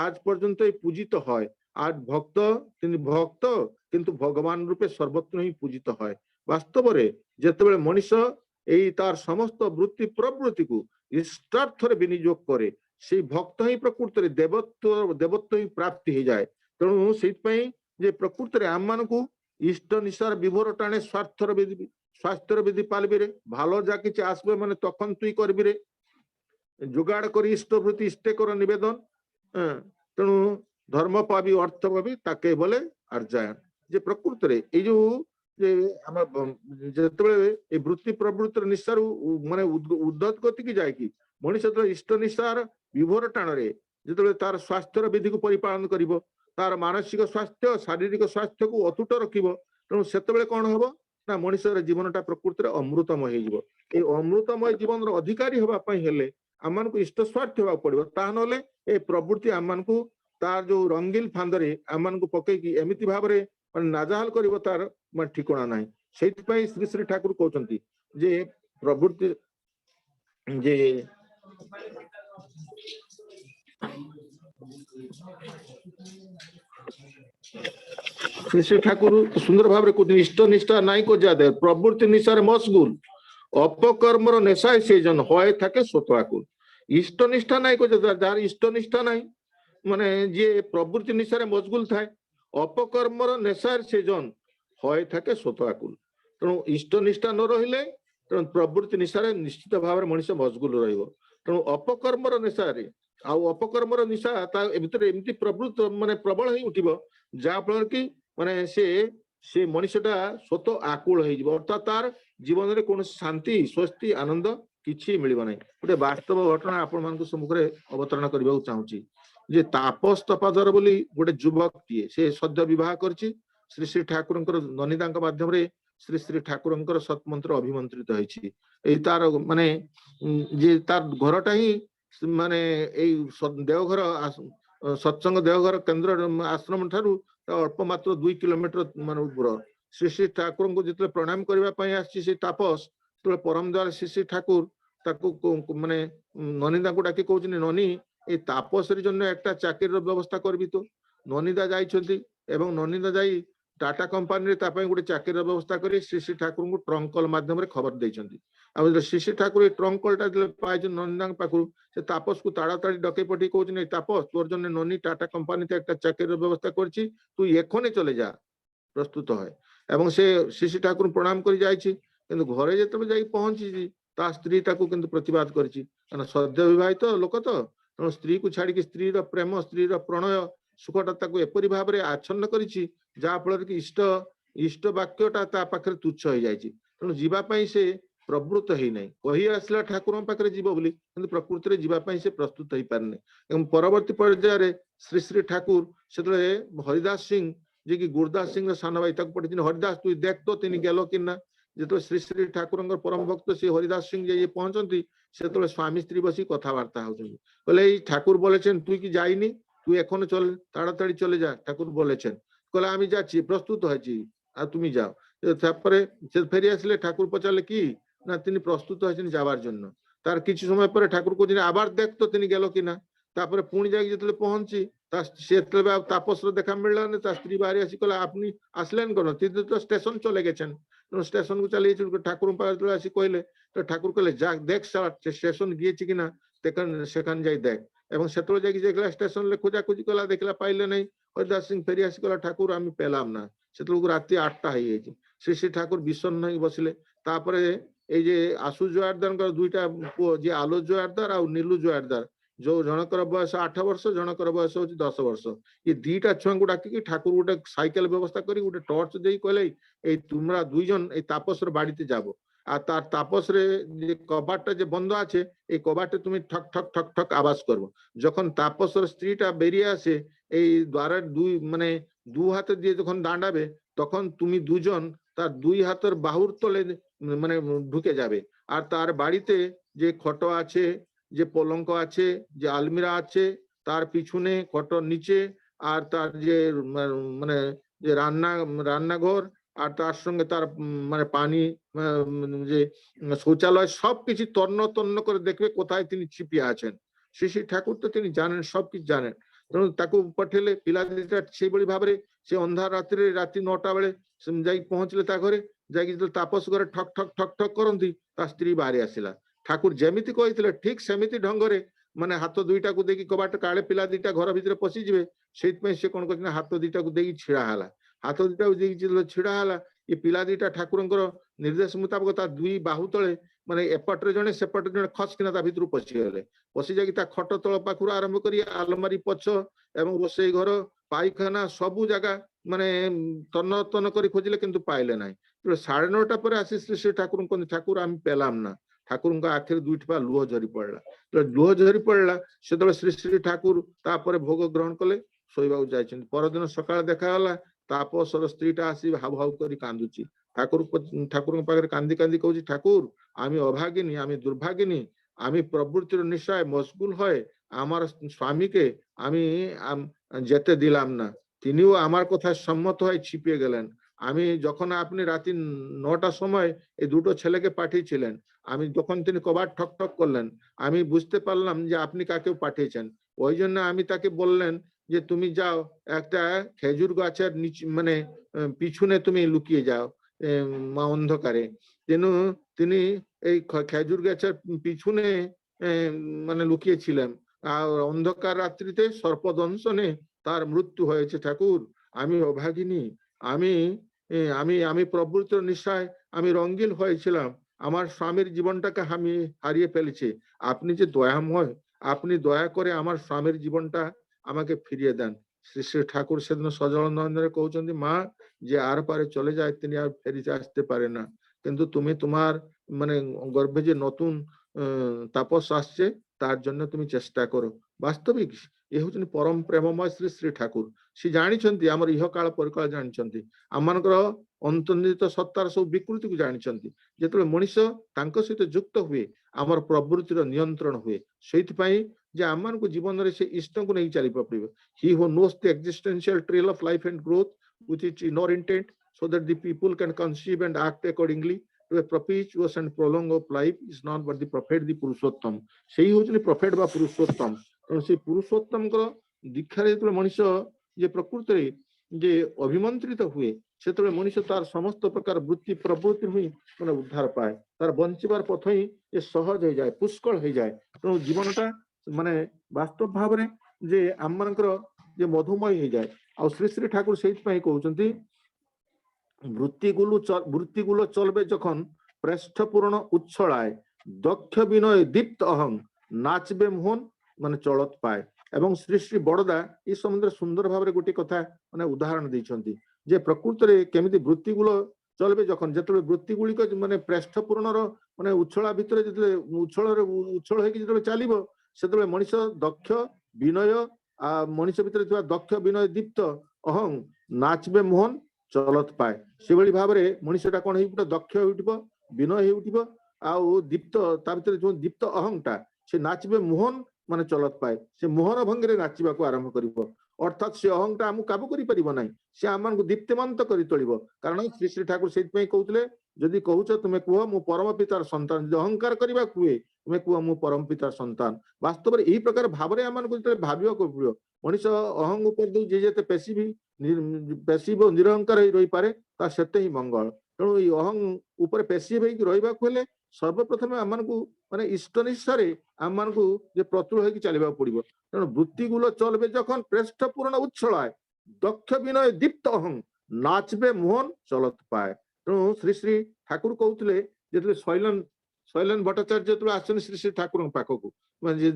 আজ পর্যন্তই পূজিত হয়। আজ তিনি ভক্ত কিন্তু ভগবান রূপে সর্বত্র ହିଁ পূজিত হয়। বাস্তବରେ ଯେତେବେଳେ ମଣିଷ এই তার সমস্ত বৃত্তি প্রবৃত্তিକୁ ইষ্টার্থরে বিনিয়োগ করে সেই ভক্ত ହିଁ ପ୍ରକୃତରେ ଦେବତ୍ୱ ହିଁ ପ୍ରାପ୍ତି ହେଇଯାଏ। ତେଣୁ ସେଇଥିପାଇଁ ଯେ ପ୍ରକୃତରେ ଆମମାନଙ୍କୁ ইষ্ট নিশার বিভোর টানে স্বাস্থ্যর বিধি পালবি রে, ভালো যা কিছু আসবে মানে তখন তুই করবি রে, জোগাড় করি ইষ্টভূতি ইষ্টে কর নিবেদন। তেণু ধর্ম পাবি অর্থ পাবি তাকে বলে আর্যায়ন। যে প্রকৃତରେ এই ଯୋଉ যে আমার যেତେବେଳେ এই বৃত্তি প্রবৃত্তির নিঃসারু মানে উদ্ধত গতিକି ଯାଇକି ମଣିଷ ଯେତେବେଳେ ଇଷ୍ଟ ନିଶାର ବିଭୋର ଟାଣରେ ଯେତେବେଳେ ତାର ସ୍ୱାସ୍ଥ୍ୟର ବିଧିକୁ ପରିପାଳନ କରିବ, ତାର ମାନସିକ ସ୍ୱାସ୍ଥ୍ୟ ଶାରୀରିକ ସ୍ୱାସ୍ଥ୍ୟକୁ ଅତୁଟ ରଖିବ, ତେଣୁ ସେତେବେଳେ କଣ ହବ ନା ମଣିଷର ଜୀବନଟା ପ୍ରକୃତରେ ଅମୃତମୟ ହେଇଯିବ। এই ଅମୃତମୟ ଜୀବନର ଅଧିକାରୀ ହେବା ପାଇଁ ହେଲେ ଆମମାନଙ୍କୁ ଇଷ୍ଟ ସ୍ୱାର୍ଥ ହେବାକୁ ପଡିବ, ତାହା ନହେଲେ এই ପ୍ରବୃତ୍ତି ଆମମାନଙ୍କୁ ତାର ଯୋଉ ରଙ୍ଗିଲ ଫାନ୍ଦରେ ଆମମାନଙ୍କୁ ପକେଇକି ଏମିତି ଭାବରେ ନାଜାହାଲ କରିବ ତାର ଠିକଣା ନାହିଁ। ସେଇଥିପାଇଁ ଶ୍ରୀ ଶ୍ରୀ ଠାକୁର କହୁଛନ୍ତି ଯେ ପ୍ରବୃତ୍ତି ଯେ শ্রী শ্রী ঠাকুর সুন্দর ভাবে কହୁଛନ୍ତି ইষ্ট নিষ্ঠা নাই কো যাদের প্রবৃত্তি নিশারে মশগুল অপকর্মর নেশায় সেই জন হয়ে থাকে শতআকুল। ইষ্ট নিষ্ঠা নাই কো যার ইষ্ট নিষ্ঠা নাই মানে যে প্রবৃত্তি নিশারে মশগুল থাকে, অপকর্মর নেশায় সে জন হয়ে থাকে শতআকুল। তেণু ইষ্ট নিষ্ঠা ন রহিলে তেণু প্রবৃত্তি নিশারে নিশ্চিত ভাবে মଣିଷ মশগুল রহিব। ତେଣୁ ଅପକର୍ମର ନିଶାରେ ଆଉ ଅପକର୍ମର ନିଶା ତା ଭିତରେ ଏମିତି ମାନେ ପ୍ରବଳ ହେଇ ଉଠିବ ଯାହା ଫଳରେ କି ମାନେ ସେ ମଣିଷଟା ସ୍ୱତ ଆକୁଳ ହେଇଯିବ, ଅର୍ଥାତ୍ ତାର ଜୀବନରେ କୌଣସି ଶାନ୍ତି ସ୍ୱସ୍ତି ଆନନ୍ଦ କିଛି ମିଳିବ ନାହିଁ। ଗୋଟେ ବାସ୍ତବ ଘଟଣା ଆପଣମାନଙ୍କ ସମ୍ମୁଖରେ ଅବତରଣ କରିବାକୁ ଚାହୁଁଛି ଯେ ତାପସ ତପାଧର ବୋଲି ଗୋଟେ ଯୁବକଟିଏ, ସେ ସଦ୍ୟ ବିବାହ କରିଛି। ଶ୍ରୀ ଶ୍ରୀ ଠାକୁରଙ୍କର ନନିଦାଙ୍କ ମାଧ୍ୟମରେ ଶ୍ରୀ ଶ୍ରୀ ଠାକୁରଙ୍କର ସତ୍ମନ୍ତ୍ର ଅଭିମନ୍ତ୍ରିତ ହେଇଛି। ଏଇ ତାର ମାନେ ଯେ ତାର ଘରଟା ହିଁ ମାନେ ଏଇ ଦେଓଘର ସତ୍ସଙ୍ଗ ଦେଓଘର କେନ୍ଦ୍ର ଆଶ୍ରମ ଠାରୁ ଅଳ୍ପ ମାତ୍ର 2 କିଲୋମିଟର ମାନେ ଦୂର। ଶ୍ରୀ ଶ୍ରୀ ଠାକୁରଙ୍କୁ ଯେତେବେଳେ ପ୍ରଣାମ କରିବା ପାଇଁ ଆସିଛି ସେ ତାପସ, ଯେତେବେଳେ ପରମ ଦୟାଳ ଶ୍ରୀ ଶ୍ରୀ ଠାକୁର ତାକୁ ମାନେ ନନିଦାଙ୍କୁ ଡାକି କହୁଛନ୍ତି, ନନି এই তাপসের জন্য একটা চাকরির ব্যবস্থা করবি তো। ননিদা যাইଛନ୍ତି ଏବଂ ନନିନ୍ଦ ଯାଇ ଟାଟା କମ୍ପାନୀରେ ତା ପାଇଁ ଗୋଟେ ଚାକିରିର ବ୍ୟବସ୍ଥା କରି ଶ୍ରୀ ଶ୍ରୀ ଠାକୁରଙ୍କୁ ଟ୍ରଙ୍କ କଲ୍ ମାଧ୍ୟମରେ ଖବର ଦେଇଛନ୍ତି। ଆଉ ଯେତେବେଳେ ଶ୍ରୀ ଶ୍ରୀ ଠାକୁର ଏଇ ଟ୍ରଙ୍କ କଲ୍ଟା ଯେତେବେଳେ ପାଇଛନ୍ତି ନନିନ୍ଦାଙ୍କ ପାଖରୁ, ସେ ତାପସକୁ ତାড়াতাড়ি ଡକେଇ ପଠେଇ କହୁଛନ୍ତି, ତାପସ তোর জন্য ননি টাটা কোম্পানিতে একটা চাকরির ব্যবস্থা করছি, তুই এখনই চলে যা, প্রস্তুত হয়। এবং সে শ্রী শ্রী ঠাকুর প্রণাম করে যাইছি, কিন্তু ঘরে যেତେବେଳେ যাই ପହଞ୍ଚିଛି ତା ସ୍ତ୍ରୀ ତାକୁ କିନ୍ତୁ ପ୍ରତିବାଦ କରିଛି, କାରଣ ସଦ୍ୟ ବିବାହିତ ଲୋକ ତ, ତେଣୁ ସ୍ତ୍ରୀକୁ ଛାଡିକି ସ୍ତ୍ରୀର ପ୍ରେମ, ସ୍ତ୍ରୀର ପ୍ରଣୟ ସୁଖଟା ତାକୁ ଏପରି ଭାବରେ ଆଚ୍ଛନ୍ନ କରିଛି, ଯାହା ଫଳରେ କି ଇଷ୍ଟ ବାକ୍ୟଟା ତା ପାଖରେ ତୁଚ୍ଛ ହେଇଯାଇଛି। ତେଣୁ ଯିବା ପାଇଁ ସେ ପ୍ରବୃତ୍ତ ହେଇନାହିଁ। କହି ଆସିଲା ଠାକୁରଙ୍କ ପାଖରେ ଯିବ ବୋଲି, କିନ୍ତୁ ପ୍ରକୃତିରେ ଯିବା ପାଇଁ ସେ ପ୍ରସ୍ତୁତ ହେଇପାରିନି। ଏବଂ ପରବର୍ତ୍ତୀ ପର୍ଯ୍ୟାୟରେ ଶ୍ରୀ ଶ୍ରୀ ଠାକୁର ସେତେବେଳେ ହରିଦାସ ସିଂ, ଯିଏକି ଗୁରୁଦାସ ସିଂର ସାନ ଭାଇ, ତାକୁ ପଠେଇଛନ୍ତି, ହରିଦାସ তুই দেখ তো তিনি গেল কিনা। ଯେତେବେଳେ ଶ୍ରୀ ଶ୍ରୀ ଠାକୁରଙ୍କର ପରମ ଭକ୍ତ ଶ୍ରୀ ହରିଦାସ ସିଂ ଯାଇ ପହଞ୍ଚନ୍ତି, ସେତେବେଳେ ସ୍ୱାମୀ ସ୍ତ୍ରୀ ବସି କଥାବାର୍ତ୍ତା ହଉଛନ୍ତି। କହିଲେ এই ঠাকুর বলেছেন তুই কি যাইনি, তুই এখনো চল, তাড়াতাড়ি চলে যা, ঠাকুর বলেছেন। କହିଲେ আমি যাচ্ছি, প্রস্তুত হয়েছি, আর তুমি যাও। তারপরে সে ফেরি আসলে, ঠাকুর পচারলে কি না তিনি প্রস্তুত হয়েছেন যাবার জন্য। তার কিছু সময় পরে ঠাকুর কହୁଛନ୍ତି আবার দেখ তো তিনি গেল কিনা। তারপরে পুଣି ଯାଇକି ଯେତେବେଳେ ପହଞ୍ଚି সে তাপসর দেখা মিললানি, তা স্ত্রী বাহারি আসি କହିଲା আপনি আসলেন কেন, তিনি তো স্টেশন চলে গেছেন। স্টেশনକୁ চালিয়েছেন, ঠাকুর পাশে আসি কইলে, তো ঠাকুর কইলে যা দেখ স্টেশন গিয়েছি কিনা, সেখানে যাই দেখ। এবং সেତେବେଳେ ଯାଇକି ଦେଖିଲା ଷ୍ଟେସନରେ ଖୋଜାଖୋଜି କଲା, ଦେଖିଲା ପାଇଲେ ନାହିଁ। ହରିଦାସ ସିଂ ଫେରି ଆସି କହିଲା ଠାକୁର আমি পেলাম না। ସେତେବେଳକୁ ରାତି 8ଟା ହେଇଯାଇଛି। ଶ୍ରୀ ଶ୍ରୀ ଠାକୁର ବିଷଣ୍ଣ ହେଇ ବସିଲେ। ତାପରେ ଏଇ ଯେ ଆଶୁ ଜୋୟାରଦାରଙ୍କର ଦୁଇଟା ପୁଅ, ଯିଏ ଆଲୋ ଜୋୟାରଦାର ଆଉ ନୀଲୁ ଜୋୟାରଦାର, ଯୋଉ ଜଣଙ୍କର ବୟସ 8 ବର୍ଷ, ଜଣଙ୍କର ବୟସ ହଉଛି 10 ବର୍ଷ, ଏ ଦିଟା ଛୁଆଙ୍କୁ ଡାକିକି ଠାକୁର ଗୋଟେ ସାଇକେଲ ବ୍ୟବସ୍ଥା କରି ଗୋଟେ ଟର୍ଚ ଦେଇ କହିଲେ, এই তোমরা দুইজন এই তাপসের বাড়িতে যাব, আর তার তাপসরে যে কবাটটা যে বন্ধ আছে, এই কবাটে তুমি ঠক ঠক ঠক ঠক আওয়াজ করবো। যখন তাপসের স্ত্রীটা বেরিয়ে আসে, এই দ্বারের মানে দু হাতে দিয়ে যখন দাঁড়াবে, তখন তুমি দুজন তার দুই হাতের বাহুর তলে মানে ঢুকে যাবে। আর তার বাড়িতে যে খট আছে, যে পলঙ্ক আছে, যে আলমিরা আছে, তার পিছনে খটর নিচে, আর তার যে মানে যে রান্নাঘর, আর তার সঙ্গে তার মানে পানি যে শৌচালয়, সবকিছু তন্ন তন্ন করে দেখবে কোথায় তিনি ছিপিয়ে আছেন। শ্রী শ্রী ঠাকুর তো তিনি জানেন, সবকিছু জানেন। ତେଣୁ ତାକୁ ପଠେଇଲେ। ପିଲା ଦିଟା ସେଇଭଳି ଭାବରେ ସେ ଅନ୍ଧାର ରାତିରେ, ରାତି 9ଟା ବେଳେ ଯାଇକି ପହଞ୍ଚିଲେ ତା ଘରେ। ଯାଇକି ଯେତେବେଳେ ତାପସ ଘରେ ଠକ୍ ଠକ୍ ଠକ୍ ଠକ୍ କରନ୍ତି, ତା ସ୍ତ୍ରୀ ବାହାରି ଆସିଲା। ଠାକୁର ଯେମିତି କହିଥିଲେ ଠିକ ସେମିତି ଢଙ୍ଗରେ ମାନେ ହାତ ଦୁଇଟାକୁ ଦେଇକି କବାଟ, କାଳେ ପିଲା ଦିଟା ଘର ଭିତରେ ପଶିଯିବେ, ସେଇଥିପାଇଁ ସେ କଣ କରିଛନ୍ତି, ହାତ ଦିଟାକୁ ଦେଇକି ଛିଡା ହେଲା। ହାତ ଦିଟାକୁ ଦେଇକି ଯେତେବେଳେ ଛିଡା ହେଲା, ଏ ପିଲା ଦିଟା ଠାକୁରଙ୍କର ନିର୍ଦ୍ଦେଶ ମୁତାବକ ତା ଦୁଇ ବାହୁ ତଳେ, ମାନେ ଏପଟରେ ଜଣେ ସେପଟରେ ଜଣେ ଖସ କିନା ତା ଭିତରୁ ପଶିଗଲେ। ପଶି ଯାଇକି ତା ଖଟ ତଳ ପାଖରୁ ଆରମ୍ଭ କରି ଆଲମାରି ପଛ ଏବଂ ରୋଷେଇ ଘର, ପାଇଖାନା, ସବୁ ଜାଗା ମାନେ ତନ୍ନ ତନ୍ନ କରି ଖୋଜିଲେ, କିନ୍ତୁ ପାଇଲେ ନାହିଁ। 9:30 ପରେ ଆସି ଶ୍ରୀ ଠାକୁରଙ୍କୁ କହନ୍ତି, ଠାକୁର ଆମେ পেলাম না। ଠାକୁରଙ୍କ ଆଖିରେ ଦୁଇଟି ପା ଲୁହ ଝରି ପଡିଲା। ଲୁହ ଝରି ପଡିଲା, ସେତେବେଳେ ଶ୍ରୀ ଶ୍ରୀ ଠାକୁର ତାପରେ ଭୋଗ ଗ୍ରହଣ କଲେ, ଶୋଇବାକୁ ଯାଇଛନ୍ତି। ପରଦିନ ସକାଳେ ଦେଖାଗଲା, ତାପସର ସ୍ତ୍ରୀଟା ଆସି ହାଉ ହାଉ କରି କାନ୍ଦୁଛି। ଠାକୁରଙ୍କ ପାଖରେ କାନ୍ଦି কান্দি কହୁছি, ঠাকুর আমি অভাগিনী, আমি দুর্ভাগিনী, আমি প্রবৃত্তির নিশায় মশগুল হয়ে আমার স্বামীকে আমি যেতে দিলাম না। তিনিও আমার কথায় সম্মত হয়ে ছিপিয়ে গেলেন। আমি যখন আপনি রাতে 9টার সময় এই দুটো ছেলেকে পাঠিয়েছিলেন, আমি যখন তিনি কবাট ঠক ঠক করলেন, আমি বুঝতে পারলাম যে আপনি কাকেও পাঠিয়েছেন। ওই জন্য আমি তাকে বললেন যে তুমি যাও, একটা খেজুর গাছের নিচে মানে পিছনে তুমি লুকিয়ে যাও অন্ধকারে। তিনি এই খেজুর গাছের পিছনে মানে লুকিয়েছিলেন। আর অন্ধকার রাত্রিতে সর্পদংশনে তার মৃত্যু হয়েছে। ঠাকুর আমি অভাগিনী, আমি আমি আমি প্রবৃত্তির নিশায় আমি রঙ্গিল হয়েছিলাম, আমার স্বামীর জীবনটাকে আমি হারিয়ে ফেলেছি। আপনি যে দয়াময়, আপনি দয়া করে আমার স্বামীর জীবনটা আমাকে ফিরিয়ে দেন। শ্রী শ্রী ঠাকুর সেদিন সজল নন্দনে কହୁଛନ୍ତି, মা যে আর পারে চলে যায় তিনি আর ফেরিতে আসতে পারে না, কিন্তু তুমি তোমার মানে গর্ভে যে নতুন তাপস আসছে তার জন্য তুমি চেষ্টা করো। বাস্তবিক ଏ ହଉଛନ୍ତି ପରମ ପ୍ରେମମୟ ଶ୍ରୀ ଶ୍ରୀ ଠାକୁର। ସେ ଜାଣିଛନ୍ତି ଆମର ଇହକାଳ ପରିକାଳ, ଜାଣିଛନ୍ତି ଆମମାନଙ୍କର ଅନ୍ତର୍ନିହିତ ସତ୍ତାର ସବୁ ବିକୃତିକୁ ଜାଣିଛନ୍ତି। ଯେତେବେଳେ ମଣିଷ ତାଙ୍କ ସହିତ ଯୁକ୍ତ ହୁଏ, ଆମର ପ୍ରବୃତ୍ତିର ନିୟନ୍ତ୍ରଣ ହୁଏ। ସେଇଥିପାଇଁ ଯେ ଆମମାନଙ୍କୁ ଜୀବନରେ ସେ ଇଷ୍ଟଙ୍କୁ ନେଇ ଚାଲିବାକୁ ପଡିବ। He who knows the existential trail of life and growth with its inner intent, so that the people can conceive and act accordingly to a propitious and prolong of life is none but the prophet, the Purushottam. ସେଇ ହଉଛନ୍ତି prophet ବା ପୁରୁଷୋତ୍ତମ। ତେଣୁ ସେ ପୁରୁଷୋତ୍ତମଙ୍କର ଦୀକ୍ଷାରେ ଯେତେବେଳେ ମଣିଷ ଯେ ପ୍ରକୃତରେ जे अभिमंत्रित हुए से मनुष्य तार समस्त प्रकार वृत्ति प्रवृत्ति हुई मैंने उद्धार पाए तार बंचार पथ ही ये सहज हो जाए पुष्कल हो जाए तेणु जीवनटा माने वास्तव भाव में जे आम मानकर जे मधुमय हो जाए आ श्री श्री ठाकुर से कहते वृत्तिगुलो चलबे जखन प्रेष्ठपूर्ण उच्छलाय दक्ष विनय दीप्त अहं नाचबे मोहन माने चलत पाए एवं श्री श्री बड़दा ये संबंध सुंदर भाव में गोटे कथा माने उदाहरण देइछंती जे प्रकृत रे केमिति वृत्तिगुलो चलबे जखन जेतले वृत्तिगुलिक माने प्रेष्ठपूर्ण रो माने उच्छला भितर जेतले उच्छल होई जेतले चालिबो सेतले मनुष्य दक्ष विनय मनुष्य भितर थिबा दक्ष विनय दीप्त अहं नाचबे मोहन चलत पाए से भली भाव में मनुष्यटा कौन हो दक्ष हो विनय हो दीप्त ता भीतर जो दीप्त अहंटा से नाचबे मोहन माने चलत पाए से मोहन भंगी नाचवा को आरंभ कर अर्थात से अहंटा आमको काबू कर से आम दीप्तिमंत कर तोड़ कारण श्री श्री ठाकुर से कहते जदि कहूच तुम्हें कह मु परम पितार संतान जो अहंकार करने हुए तुम्हें कह मु परम पितार संतान वास्तव में यही प्रकार भाव में आम भाविया को पड़ो मनुष्य अहंग उपर जे पेसिव निरहंकार रही पारे सेते ही मंगल तेणु ये अहंग उपर पेसिव रहा सर्वप्रथम आम माने इष्ट निष्ठा आम मानू प्रतुल होगी चलवा पड़ो तेणु वृत्तिगुलो चलबे जखन प्रेष्ठपूर्ण उच्छलाय दक्ष विनय दीप्त अहं नाचबे मोहन चलत पाए तेणु श्री श्री ठाकुर कहते जो शैलन भट्टाचार्य जो आस श्री श्री ठाकुर पाखक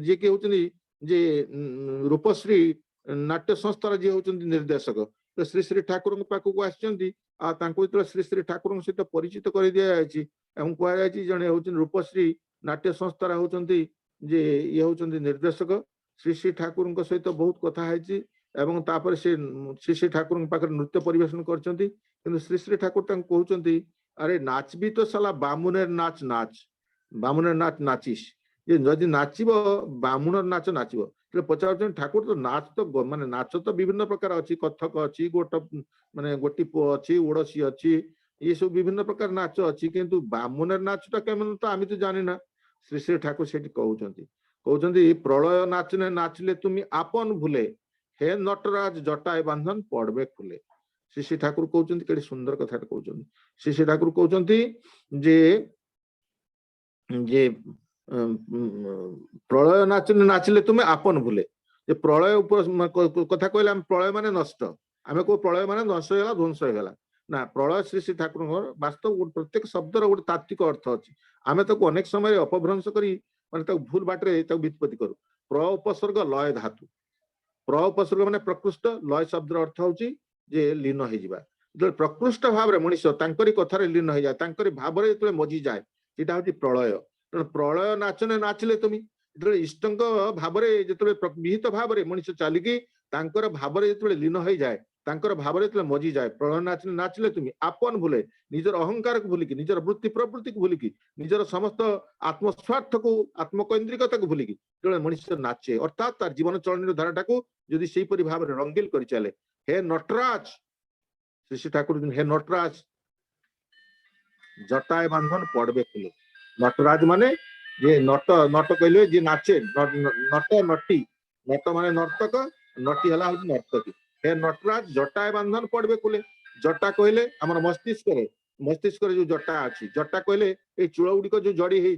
जी कि होती जे रूपश्री नाट्य संस्थार जी होती निर्देशक तो श्री श्री ठाकुर पाखक आसो श्री श्री ठाकुर सहित परिचित कर दि जाए कहुई जड़े हूँ रूपश्री नाट्य संस्थार होती जे ये हूँ निर्देशक श्री श्री ठाकुर सहित बहुत कथा है श्री श्री ठाकुर पाखे नृत्य परिवेशन कर श्री श्री ठाकुर कहते अरे नाच भी तो साला बामुनेर नाच नाच बामुनेर नाच नाचिस जदि नाचब बामुनर नाच नाचब पचार ठाकुर तो नाच तो माने नाच तो विभिन्न प्रकार अच्छी कथक अच्छी माने गोटीपुओ अच्छी ओडसी अच्छी ये सब विभिन्न प्रकार नाच अच्छी किंतु बामुनेर नाचटा केमन तो आम तो जानी ना श्री श्री ठाकुर से कहते प्रलय नाचने नाचले तुम आपन भूले हे नटराज जटाए बांधन पड़बे खुले श्री श्री ठाकुर कहते के सुंदर कथा कहते श्री श्री ठाकुर कहते जे जे प्रलय नाचने नाचले तुम्हें आपन भूले जे प्रलय ऊपर कथा कहले प्रलय माने नष्ट आम को प्रलय माने नष्ट होगा ध्वंस होगा ना प्रलय श्री श्री ठाकुर वास्तव प्रत्येक शब्दर गोटे तात्विक अर्थ अच्छी आम तो अनेक समय अपभ्रंश करी माने भूल बाटे व्युत्पत्ति करूँ प्र उपसर्ग लय धातु प्र उपसर्ग माने प्रकृष्ट लय शब्द अर्थ होची जे लीन हो प्रकृष्ट भाव में मनुष्य कथार लीन हो जाए भाव में मजी जाए यहाँ हूँ प्रलय तेणु प्रलय नाचने नाचले तुम जो इष्ट भाव में जो विहित भाव में मनुष्य चलिकी भाव में जो लीन हो जाए भाव में मजी जाए प्रलय नाचने नाचले तुम आपन भूले निजर अहंकार को भूलिकी निजर वृत्ति प्रवृत्ति को भूलिकी निजर समस्त आत्मस्वार्थ को आत्मकैंद्रिकता को भूलिकी जो मनुष्य नाचे अर्थात तार जीवन चलन धाराटा को जदि से भाव में रंगील कर चले हे नटराज श्री श्री ठाकुर हे नटराज जटाए बांधन पड़बे खुले नटराज माने जे नट नट कहले जे नाचे नट नटी नट माने नर्तक नटी हला हूँ नर्तकी हे नटराज जटाए बांधन पड़बे खुले जटा कहले आमर मस्तिष्क जो जटा अच्छी जटा कहले ये चूल गुड़िक जो जड़ी है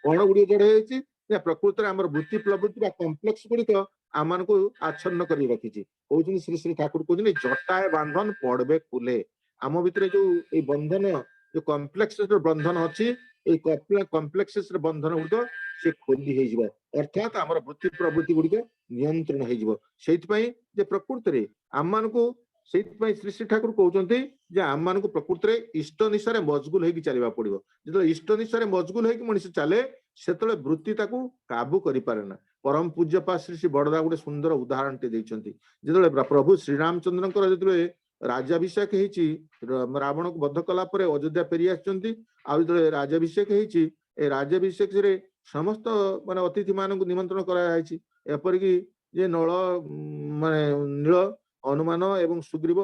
कण गुड़ जड़ी है प्रकृत में आम वृत्ति प्रवृत्ति कम्प्लेक्स गुड़िक आम को आच्छन्न कर रखी कहते श्री श्री ठाकुर कहते जटाए बांधन पड़बे खुले आम भितर जो ये बंधन जो कम्प्लेक्स बंधन अच्छी कम्प्लेक्सेस बंधन गुड़िक से खोली हो अर्थात आम वृत्ति प्रवृत्ति गुड़िक नियंत्रण हो प्रकृत में आम को श्री श्री ठाकुर कहते आम मान प्रकृत में इष्ट निशारे मजगुल होगी चलवा पड़ो जो इष्ट निशारे मजगुल होगी मनुष्य चले से वृत्ति काबू कर पारे ना परम पूज्यपा श्री श्री बड़दा गोटे सुंदर उदाहरण टे जो प्रभु श्रीरामचंद्र जो राजाभिषेक रावण को बध कला अयोध्या फेरी आसो राजाभिषेक राजाभिषेक समस्त माने अतिथि मान निमंत्रण करपरिक जे नल माने नील हनुमान एवं सुग्रीव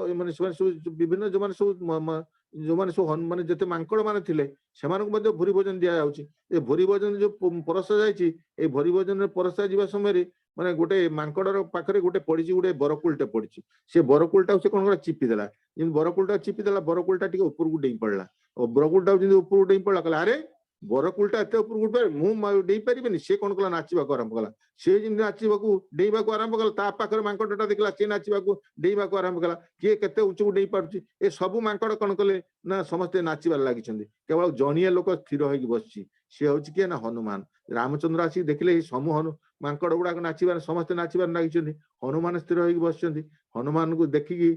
विभिन्न जो सब माने जिते मांकड़ माने थिले से भूरी भोजन दि जाऊँगी भूरी भोजन जो परसा जाए भूरी भोजन परसा जा समय ମାନେ ଗୋଟେ ମାଙ୍କଡର ପାଖରେ ଗୋଟେ ପଡିଛି ଗୋଟେ ବରକୁଲଟେ ପଡିଛି ସେ ବରକୁଲଟାକୁ ସେ କଣ କଲା ଚିପି ଦେଲା ଯେମିତି ବରକୁଲଟା ଚିପି ଦେଲା ବରକୁଲଟା ଟିକେ ଉପରକୁ ଡେଇଁ ପଡିଲା ବରକୁଲଟାକୁ ଯେମିତି ଉପରକୁ ଡେଇଁ ପଡିଲା କହିଲା ଆରେ ବରକୁଲଟା ଏତେ ଉପରକୁ ମୁଁ ଡେଇଁ ପାରିବିନି ସେ କଣ କଲା ନାଚିବାକୁ ଆରମ୍ଭ କଲା ସେ ଯେମିତି ନାଚିବାକୁ ଡେଇଁବାକୁ ଆରମ୍ଭ କଲା ତା ପାଖରେ ମାଙ୍କଡଟା ଦେଖିଲା ସେ ନାଚିବାକୁ ଡେଇଁବାକୁ ଆରମ୍ଭ କଲା କିଏ କେତେ ଉଚ୍ଚକୁ ଡେଇଁ ପାରୁଛି ଏ ସବୁ ମାଙ୍କଡ କଣ କଲେ ନା ସମସ୍ତେ ନାଚିବାରେ ଲାଗିଛନ୍ତି କେବଳ ଜଣିଏ ଲୋକ ସ୍ଥିର ହେଇକି ବସିଛି ସେ ହଉଛି କିଏ ନା ହନୁମାନ ରାମଚନ୍ଦ୍ର ଆସିକି ଦେଖିଲେ ଏଇ ମାଙ୍କଡ ଗୁଡାକ ନାଚିବାରେ ସମସ୍ତେ ନାଚିବାରେ ଲାଗିଛନ୍ତି ହନୁମାନ ସ୍ଥିର ହେଇକି ବସିଛନ୍ତି ହନୁମାନଙ୍କୁ ଦେଖିକି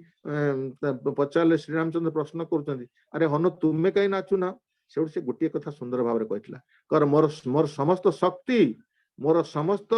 ପଚାରିଲେ ଶ୍ରୀରାମଚନ୍ଦ୍ର ପ୍ରଶ୍ନ କରୁଛନ୍ତି ଆରେ ହନୁ ତୁମେ କାହିଁ ନାଚୁନା ସେଠୁ ସେ ଗୋଟିଏ କଥା ସୁନ୍ଦର ଭାବରେ କହିଥିଲା କର ମୋର ସମସ୍ତ ଶକ୍ତି ମୋର ସମସ୍ତ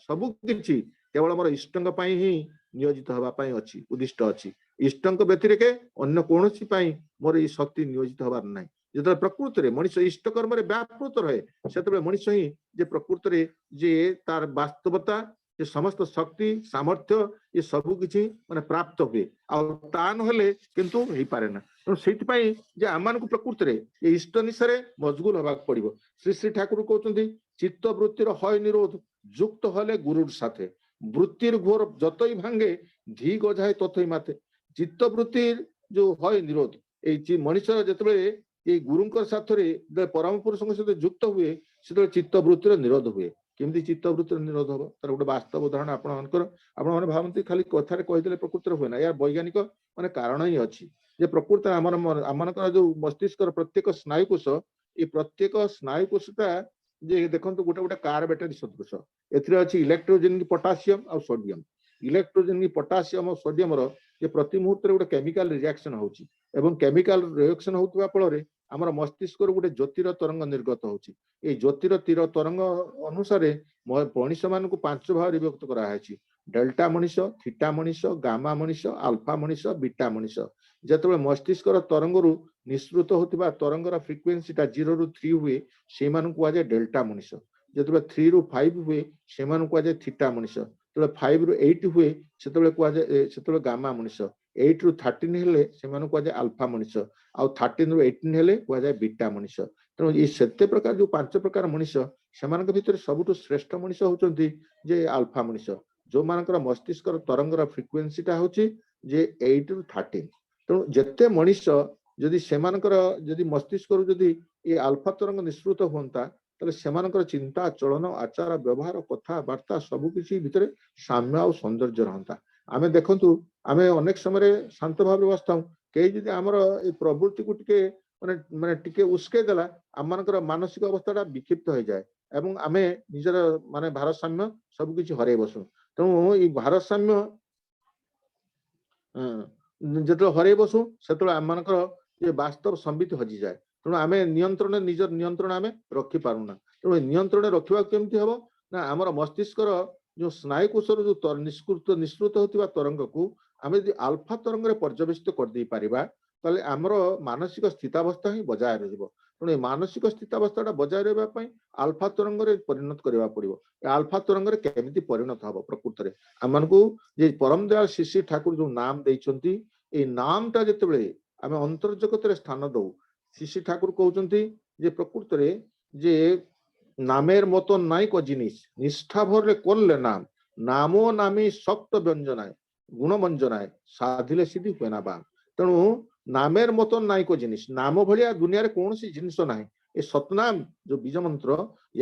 ସବୁ କିଛି କେବଳ ମୋର ଇଷ୍ଟଙ୍କ ପାଇଁ ହିଁ ନିୟୋଜିତ ହେବା ପାଇଁ ଅଛି ଉଦ୍ଦିଷ୍ଟ ଅଛି ଇଷ୍ଟଙ୍କ ବ୍ୟତିରେକେ ଅନ୍ୟ କୌଣସି ପାଇଁ ମୋର ଏଇ ଶକ୍ତି ନିୟୋଜିତ ହେବାର ନାହିଁ ଯେତେବେଳେ ପ୍ରକୃତରେ ମଣିଷ ଇଷ୍ଟ କର୍ମରେ ବ୍ୟାପୃତ ରହେ ସେତେବେଳେ ମଣିଷ ହିଁ ଯେ ପ୍ରକୃତରେ ଯେ ତାର ବାସ୍ତବତା ଯେ ସମସ୍ତ ଶକ୍ତି ସାମର୍ଥ୍ୟ ଏ ସବୁ କିଛି ମାନେ ପ୍ରାପ୍ତ ହୁଏ ଆଉ ତା ନହେଲେ କିନ୍ତୁ ହେଇପାରେ ନା ତେଣୁ ସେଇଥିପାଇଁ ଯେ ଆମମାନଙ୍କୁ ପ୍ରକୃତରେ ଏ ଇଷ୍ଟ ନିଶାରେ ମଜଗୁଲ ହେବାକୁ ପଡିବ ଶ୍ରୀ ଶ୍ରୀ ଠାକୁର କହୁଛନ୍ତି ଚିତ୍ତ ବୃତ୍ତିର হয় নিরোধ যুক্ত হলে গুরুর সাথে বৃত্তির ঘোর যতই ভাঙ্গে ধি গজায় ততই মাথে চিত্ত বৃত্তির যে হয় নিরোধ এই মଣିষ যেତେବେଳେ এই গুরুଙ୍କର ସାଥରେ ପରମ ପୁରୁଷଙ୍କ ସହିତ ଯୁକ୍ତ ହୁଏ ସେତେବେଳେ ଚିତ୍ତ ବୃତ୍ତିର ନିରୋଧ ହୁଏ କେମିତି ଚିତ୍ତ ବୃତ୍ତିର ନିରୋଧ ହବ ତାର ଗୋଟେ ବାସ୍ତବ ଉଦାହରଣ ଆପଣମାନେ ଭାବନ୍ତି ଖାଲି କଥାରେ କହିଦେଲେ ପ୍ରକୃତରେ ହୁଏ ନା ଏହା ବୈଜ୍ଞାନିକ ମାନେ କାରଣ ହିଁ ଅଛି ଯେ ପ୍ରକୃତରେ ଆମମାନଙ୍କର ଯୋଉ ମସ୍ତିଷ୍କର ପ୍ରତ୍ୟେକ ସ୍ନାୟୁକୋଷ এই ପ୍ରତ୍ୟେକ ସ୍ନାୟୁକୋଷଟା ଯେ ଦେଖନ୍ତୁ ଗୋଟେ ଗୋଟେ କାର ବ୍ୟାଟେରୀ ସଦୃଶ ଏଥିରେ ଅଛି ଇଲେକ୍ଟ୍ରୋଜେନ ପଟାସିୟମ ଆଉ ସୋଡିୟମ ଇଲେକ୍ଟ୍ରୋଜେନ ପଟାସିୟମ ଆଉ ସୋଡିୟମର ଯେ ପ୍ରତି ମୁହୂର୍ତ୍ତରେ ଗୋଟେ କେମିକାଲ ରିଆକ୍ସନ ହଉଛି ଏବଂ କେମିକାଲ ରିଆକ୍ସନ ହଉଥିବା ଫଳରେ ଆମର ମସ୍ତିଷ୍କରୁ ଗୋଟେ ଜ୍ୟୋତିର ତରଙ୍ଗ ନିର୍ଗତ ହଉଛି ଏଇ ଜ୍ୟୋତିର ତରଙ୍ଗ ଅନୁସାରେ ମଣିଷ ମାନଙ୍କୁ 5 ଭାଗରେ ବିଭକ୍ତ କରାଯାଇଛି ଡେଲ୍ଟା ମଣିଷ ଥିଟା ମଣିଷ ଗାମା ମଣିଷ ଆଲଫା ମଣିଷ ବିଟା ମଣିଷ ଯେତେବେଳେ ମସ୍ତିଷ୍କର ତରଙ୍ଗରୁ ନିଃସୃତ ହେଉଥିବା ତରଙ୍ଗର ଫ୍ରିକ୍ୱେନ୍ସିଟା 0 ରୁ 3 ହୁଏ ସେମାନଙ୍କୁ କୁହାଯାଏ ଡେଲ୍ଟା ମଣିଷ ଯେତେବେଳେ 3 ରୁ 5 ହୁଏ ସେମାନଙ୍କୁ କୁହାଯାଏ ଥିଟା ମଣିଷ ଯେତେବେଳେ 5 ରୁ 8 ହୁଏ ସେତେବେଳେ ଗାମା ମଣିଷ 8 ରୁ 13 ହେଲେ ସେମାନଙ୍କୁ କୁହାଯାଏ ଆଲଫା ମଣିଷ ଆଉ 13 ରୁ 18 ହେଲେ କୁହାଯାଏ ବିଟା ମଣିଷ ତେଣୁ ଏଇ ସେତେ ପ୍ରକାର ଯୋଉ 5 ପ୍ରକାର ମଣିଷ ସେମାନଙ୍କ ଭିତରେ ସବୁଠୁ ଶ୍ରେଷ୍ଠ ମଣିଷ ହଉଛନ୍ତି ଯେ ଆଲଫା ମଣିଷ ଯୋଉମାନଙ୍କର ମସ୍ତିଷ୍କର ତରଙ୍ଗର ଫ୍ରିକ୍ୱେନ୍ସିଟା ହଉଛି ଯେ 8 ରୁ 13 ତେଣୁ ଯେତେ ମଣିଷ ଯଦି ସେମାନଙ୍କର ଯଦି ମସ୍ତିଷ୍କରୁ ଯଦି ଏ ଆଲଫା ତରଙ୍ଗ ନିଃସୃତ ହୁଅନ୍ତା ତାହେଲେ ସେମାନଙ୍କର ଚିନ୍ତା ଚଳନ ଆଚାର ବ୍ୟବହାର କଥାବାର୍ତ୍ତା ସବୁକିଛି ଭିତରେ ସାମ୍ୟ ଆଉ ସୌନ୍ଦର୍ଯ୍ୟ ରହନ୍ତା ଆମେ ଦେଖନ୍ତୁ ଆମେ ଅନେକ ସମୟରେ ଶାନ୍ତ ଭାବରେ ବସିଥାଉ କେହି ଯଦି ଆମର ଏଇ ପ୍ରବୃତ୍ତିକୁ ଟିକେ ମାନେ ଟିକେ ଉସ୍କେଇ ଦେଲା ଆମମାନଙ୍କର ମାନସିକ ଅବସ୍ଥାଟା ବିକ୍ଷିପ୍ତ ହେଇଯାଏ ଏବଂ ଆମେ ନିଜର ମାନେ ଭାରସାମ୍ୟ ସବୁକିଛି ହରେଇ ବସୁ ତେଣୁ ଏଇ ଭାରସାମ୍ୟ ଯେତେବେଳେ ହରେଇ ବସୁ ସେତେବେଳେ ଆମମାନଙ୍କର ଯେ ବାସ୍ତବ ସମ୍ବିତ ହଜିଯାଏ ତେଣୁ ଆମେ ନିଜର ନିୟନ୍ତ୍ରଣ ଆମେ ରଖିପାରୁନା ତେଣୁ ନିୟନ୍ତ୍ରଣ ରଖିବାକୁ କେମିତି ହବ ନା ଆମର ମସ୍ତିଷ୍କର ଯୋଉ ସ୍ନାୟୁକୋଷର ଯୋଉ ନିଃସୃତ ହେଉଥିବା ତରଙ୍ଗକୁ ଆମେ ଯଦି ଆଲଫା ତରଙ୍ଗରେ ପର୍ଯ୍ୟବେସିତ କରିଦେଇ ପାରିବା ତାହେଲେ ଆମର ମାନସିକ ସ୍ଥିତାବସ୍ଥା ହିଁ ବଜାୟ ରହିବ ତେଣୁ ଏ ମାନସିକ ସ୍ଥିତାବସ୍ଥାଟା ବଜାୟ ରହିବା ପାଇଁ ଆଲଫା ତରଙ୍ଗରେ ପରିଣତ କରିବାକୁ ପଡିବ ଏ ଆଲଫା ତରଙ୍ଗରେ କେମିତି ପରିଣତ ହବ ପ୍ରକୃତରେ ଆମମାନଙ୍କୁ ଯେ ପରମ ଦୟାଳ ଶ୍ରୀ ଶ୍ରୀ ଠାକୁର ଯୋଉ ନାମ ଦେଇଛନ୍ତି এই নামটা যেତେବେଳେ ଆମେ ଅନ୍ତର୍ଜଗତରେ ସ୍ଥାନ ଦଉ শ্রী ঠাকুর কହୁଛନ୍ତି যে প্রকৃতরে যে নামের মতো নাই ক জিনিস নিষ্ঠা ভরে করলে নামো নামী শক্ত ব্যঞ্জনায় গুণমঞ্জনায় সাধিলে সিদ্ধি ହୁଏ ନା ବା ତେଣୁ ନାମେର ମତନ ନାଇଁ କୋ ଜିନିଷ ନାମ ଭଳିଆ ଦୁନିଆରେ କୌଣସି ଜିନିଷ ନାହିଁ ଏ ସତନାମ ଯୋଉ ବୀଜ ମନ୍ତ୍ର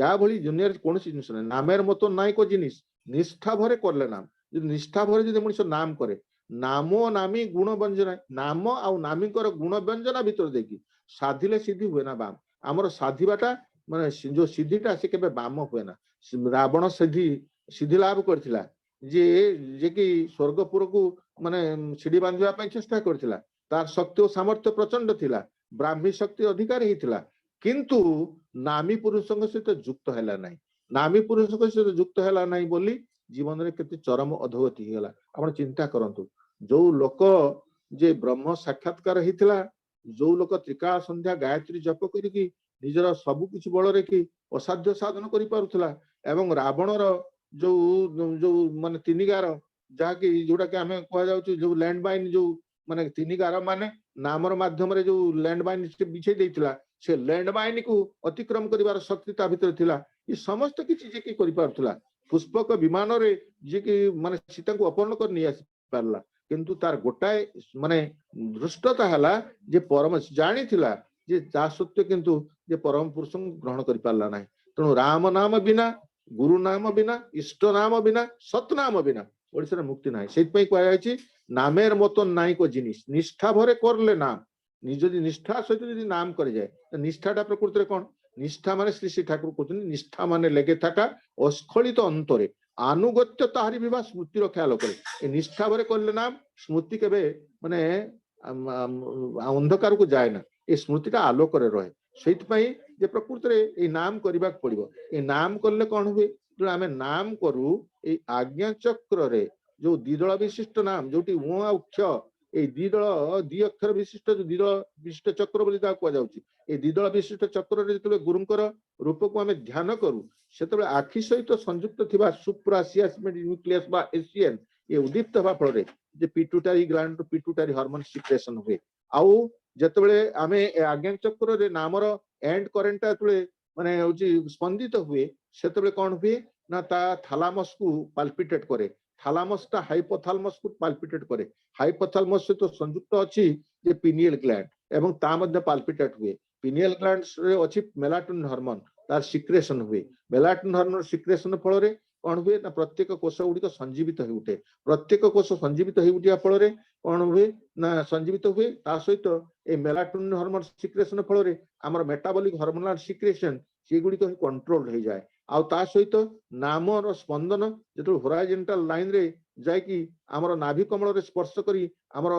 ୟା ଭଳି ଦୁନିଆରେ କୌଣସି ଜିନିଷ ନାହିଁ ନାମେର ମତନ ନାଇଁ କୋ ଜିନିଷ ନିଷ୍ଠା ଭରେ କରଲେ ନାମ ଯଦି ନିଷ୍ଠା ଭରେ ଯଦି ମଣିଷ ନାମ କରେ ନାମ ନାମୀ ଗୁଣ ବ୍ୟଞ୍ଜନା ନାମ ଆଉ ନାମୀଙ୍କର ଗୁଣ ବ୍ୟଞ୍ଜନା ଭିତରେ ଦେଇକି ସାଧିଲେ ସିଦ୍ଧି ହୁଏ ନା ବାମ ଆମର ସାଧିବାଟା ମାନେ ଯୋଉ ସିଦ୍ଧିଟା ସେ କେବେ ବାମ ହୁଏ ନା ରାବଣ ସିଦ୍ଧି ଲାଭ କରିଥିଲା ଯେ କି ସ୍ୱର୍ଗପୁରକୁ ମାନେ ସିଡି ବାନ୍ଧିବା ପାଇଁ ଚେଷ୍ଟା କରିଥିଲା ତାର ଶକ୍ତି ଓ ସାମର୍ଥ୍ୟ ପ୍ରଚଣ୍ଡ ଥିଲା ବ୍ରାହ୍ମୀ ଶକ୍ତି ଅଧିକାର ହେଇଥିଲା କିନ୍ତୁ ନାମୀ ପୁରୁଷଙ୍କ ସହିତ ଯୁକ୍ତ ହେଲା ନାହିଁ ନାମୀ ପୁରୁଷଙ୍କ ସହିତ ଯୁକ୍ତ ହେଲା ନାହିଁ ବୋଲି ଜୀବନରେ କେତେ ଚରମ ଅଧୋଗତି ହେଇଗଲା ଆପଣ ଚିନ୍ତା କରନ୍ତୁ ଯୋଉ ଲୋକ ଯେ ବ୍ରହ୍ମ ସାକ୍ଷାତକାର ହେଇଥିଲା ଯୋଉ ଲୋକ ତ୍ରିକାଳ ସନ୍ଧ୍ୟା ଗାୟତ୍ରୀ ଜପ କରିକି ନିଜର ସବୁ କିଛି ବଳରେ କି ଅସାଧ୍ୟ ସାଧନ କରିପାରୁଥିଲା ଏବଂ ରାବଣର ଯୋଉ ମାନେ ତିନି ଗାର ଯାହାକି ଯୋଉଟାକି ଆମେ କୁହାଯାଉଛି ଯୋଉ ଲ୍ୟାଣ୍ଡ ମାଇନ ଯୋଉ ମାନେ ତିନି ଗାର ମାନେ ନାମର ମାଧ୍ୟମରେ ଯୋଉ ଲ୍ୟାଣ୍ଡ ମାଇନ ବିଛେଇ ଦେଇଥିଲା ସେ ଲ୍ୟାଣ୍ଡ ମାଇନ କୁ ଅତିକ୍ରମ କରିବାର ଶକ୍ତି ତା ଭିତରେ ଥିଲା ଏ ସମସ୍ତ କିଛି ଯେ କି କରିପାରୁଥିଲା पुष्पक विमान रे जे कि माने सीता को अपहरण कर नहीं आसी पारला किंतु तार गोटाए माने दृष्टता हला जे परम जानी थिला जे ता सत्य किंतु जे परम पुरुष ग्रहण कर पारला नाही तेणु राम नाम बिना गुरु नाम बिना इष्ट नाम बिना सत नाम बिना ओडिसा मुक्ति नाही सेत कह जाय नामेर मतन नाई को जिनिस निष्ठा भरे करले नाम निज निष्ठा सहित यदि नाम कर जाए तो निष्ठाटा प्रकृति कौन निष्ठा माने श्री श्री ठाकुर कहते निष्ठा माने लेगे थाका अस्खलित अंतरे आनुगत्य ताहारी भी स्मृति ख्याल करे निष्ठा भरे करले नाम स्मृति के माने अंधकार को जाए ना ये स्मृतिटा आलोक रहे से प्रकृति नाम करने पड़ो ये नाम कले कौन हुए जो आम नाम करूँ ये आज्ञा चक्र रे जो द्विदल विशिष्ट नाम जो क्ष ये द्विदल दि अक्षर विशिष्ट जो द्विदल विशिष्ट चक्र बोली कहुच्छी ये द्विदल विशिष्ट चक्र जो गुरुंकर रूप को आम ध्यान करूँ से आखि सहित संयुक्त थिबा सुप्रासियस न्यूक्लियस बा एशियन ये उदीप्त हवा फल पिट्यूटारी ग्लैंड पिट्यूटारी हार्मोन सिक्रेशन हुए आउ जतबेले आमे आज्ञा चक्र रे नामर एंड करेंट माने स्पंदित हुए से कौन हुए ना ता थालामस को पाल्पिटेट करे थालामस टा हाइपोथालमस को पाल्पिटेट करे हाइपोथालमस से तो संयुक्त अच्छी जे पिनियल ग्लैंड एवं ता मध्य पाल्पिटेट हुए पिनियल ग्लैंड रे अच्छी मेलाटोनिन हार्मोन तार सिक्रेशन हुए मेलाटोनिन हार्मोन सिक्रेशन फल रे कौन हुए ना प्रत्येक कोष गुड़िक संजीवित हो उठे प्रत्येक कोष संजीवित हो उठा फल कौन हुए ना संजीवित हुए ता सहित ए मेलाटोनिन हार्मोन सिक्रेशन फल रे हमर मेटाबॉलिक हार्मोनल सिक्रेशन से गुड़िक कंट्रोल हो जाए आउ ता सहित नामर स्पंदन जो होराइजोंटल लाइन रे जाकी आमर नाभि कमल रे स्पर्श करी आमर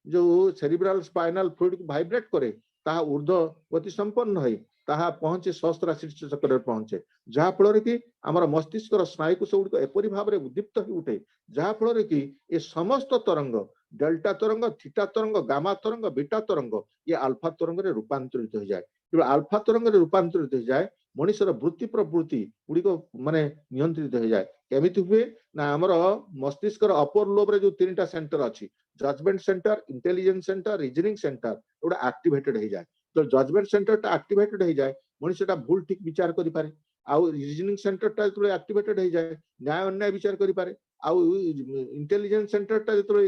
जो सेरिब्रल स्पाइनल फ्लूइड को वाइब्रेट करे ताहा ऊर्ध्व गति संपन्न है ताहा पहुंचे सहस्राशीर्ष चक्र पहुंचे जहा फल कि आमर मस्तिष्क स्नायुकोश गुड़िक एपरी भाव में उद्दीप्त हो उठे जहा फल कि ये समस्त तरंग डेल्टा तरंग थीटा तरंग गामा तरंग बीटा तरंग ये अल्फा तरंग रे रूपांतरित हो जाए जो अल्फा तरंग रे रूपांतरित हो जाए मनुष्यर वृत्ति प्रवृत्ति गुड़िक माने नियंत्रित हो जाए केमिति हुए ना आमर मस्तिष्क अपर लोब रे जो तीनटा सेंटर अच्छी judgement centre intelligence centre reasoning centre गोटे एक्टिवेटेड हो जाए तो जजमेंट सेंटर टा एक्टिवेटेड हो जाए मनुष्यटा भूल ठीक विचार करि पारे आउ रीजनिंग सेंटर टा जो एक्टिवेटेड हो जाए न्याय अन्याय विचार करि पारे आउ इंटेलिजेंस सेंटर टा जो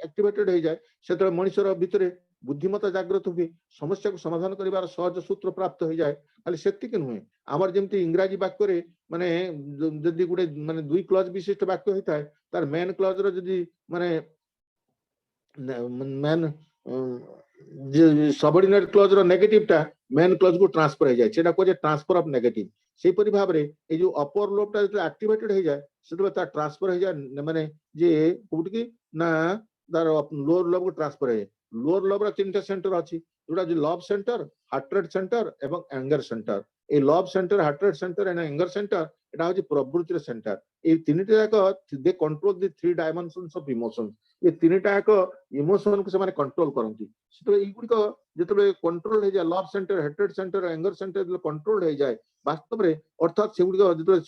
एक्टिवेटेड हो जाए से मनुष्यर भितर बुद्धिमत्ता जागृत हुए समस्या को समाधान करिवार सहज सूत्र प्राप्त हो जाए खाली सेतिक नुहे आमर जेमती इंग्राजी वाक्य रे माने जदि गुटे माने दुई क्लज विशिष्ट वाक्य होता है तार मेन क्लज रो जदि माने मेन सबऑर्डिनेट क्लज रो नेगेटिव टा मेन क्लज को ट्रांसफर हो जाए सेटा कोजे ट्रांसफर ऑफ नेगेटिव सेही परि भाव रे ए जो अपर लोब टा जदि एक्टिवेटेड हो जाए सेतबे ता ट्रांसफर हो जाए माने जे कोउट की ना तार लोअर लोब को ट्रांसफर हो जाए लोअर लोब रा तीनटा सेंटर अछि जोटा जे love centre heart rate centre एवं एंगर सेंटर ए love centre heart rate centre and anger centre एटा होछि प्रवृत्ति सेंटर ए तीनटा जाक they control the three dimensions of emotions ये तीनटा जाक इमोशन को से माने कंट्रोल करंती सेतो ए गुडी को जेतबे कंट्रोल हो जाय love centre heart rate centre anger centre जे कंट्रोल हो जाय वास्तव रे अर्थात से गुडी को जेतबे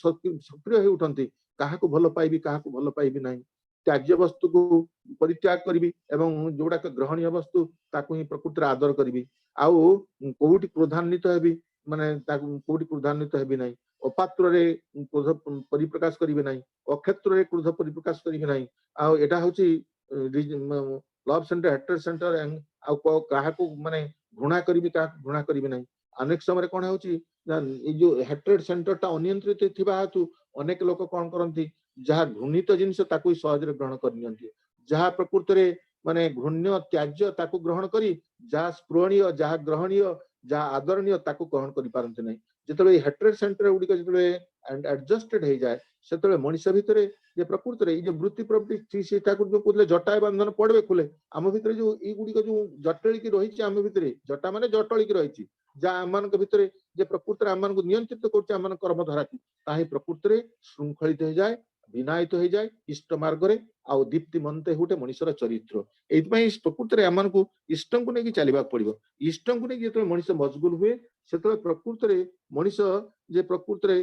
सक्रिय हो उठंती काहा को भलो पाइबी काहा को भलो पाइबी नाही त्याज्य वस्तु को परित्याग करी एवं जोड़ा ग्रहणीय वस्तु ताकू ही प्रकृति आदर करी आउ कोउटी क्रोधान्वित हेबी माने ताकू कोउटी क्रोधान्वित हेबी नाही अपात्र रे क्रोध परिप्रकाश करिवे नाही अक्षेत्र रे क्रोध परिप्रकाश करिवे नाही आउ एटा होची लव सेंटर हेटर सेंटर आउ काहा को माने घृणा करिवे काहा घृणा करिवे नाही अनेक समय कोन होची ए जो हेट्रेड सेंटर ता अनियंत्रित थिबा हेतु अनेक लोक कोन करंती जहाँ घृणित जिनस ताकू सहज ग्रहण करनियंती जहाँ प्रकृति रे माने घृण्य त्याज्य ताकू ग्रहण करी जहाँ स्पृहणीय जहाँ ग्रहणीय जहाँ आदरणीय ताकू ग्रहण करि पारंते नै जेतबे हेट्रेड सेंटर गुडी के जेतबे एडजस्टेड हो जाए सेतबे मनुष्य भितरे जे प्रकृति रे जे वृत्ति प्रवृत्ति से ठाकुर जो कहले जटाय बंधन पड़बे खुले आम भितरे जो ई गुडी को जो जटली की रही आम भितरे जटा माने जटली की रही जहाँ आम भितरे जे प्रकृति आम नियंत्रित करछे आम कर्म धारा की ताही प्रकृति रे श्रृंखलित हो जाए विनायित हो जाए इष्ट मार्ग रे आउ दीप्तिमंत हुटे मनुष्यर चरित्र एइतपई प्रकृति रे आमान को इष्ट को नेकी चलिबा पड़िबो इष्ट को नेकी जेतबे मनुष्य मजगुल हुए सेतबे प्रकृति रे मनुष्य जे प्रकृति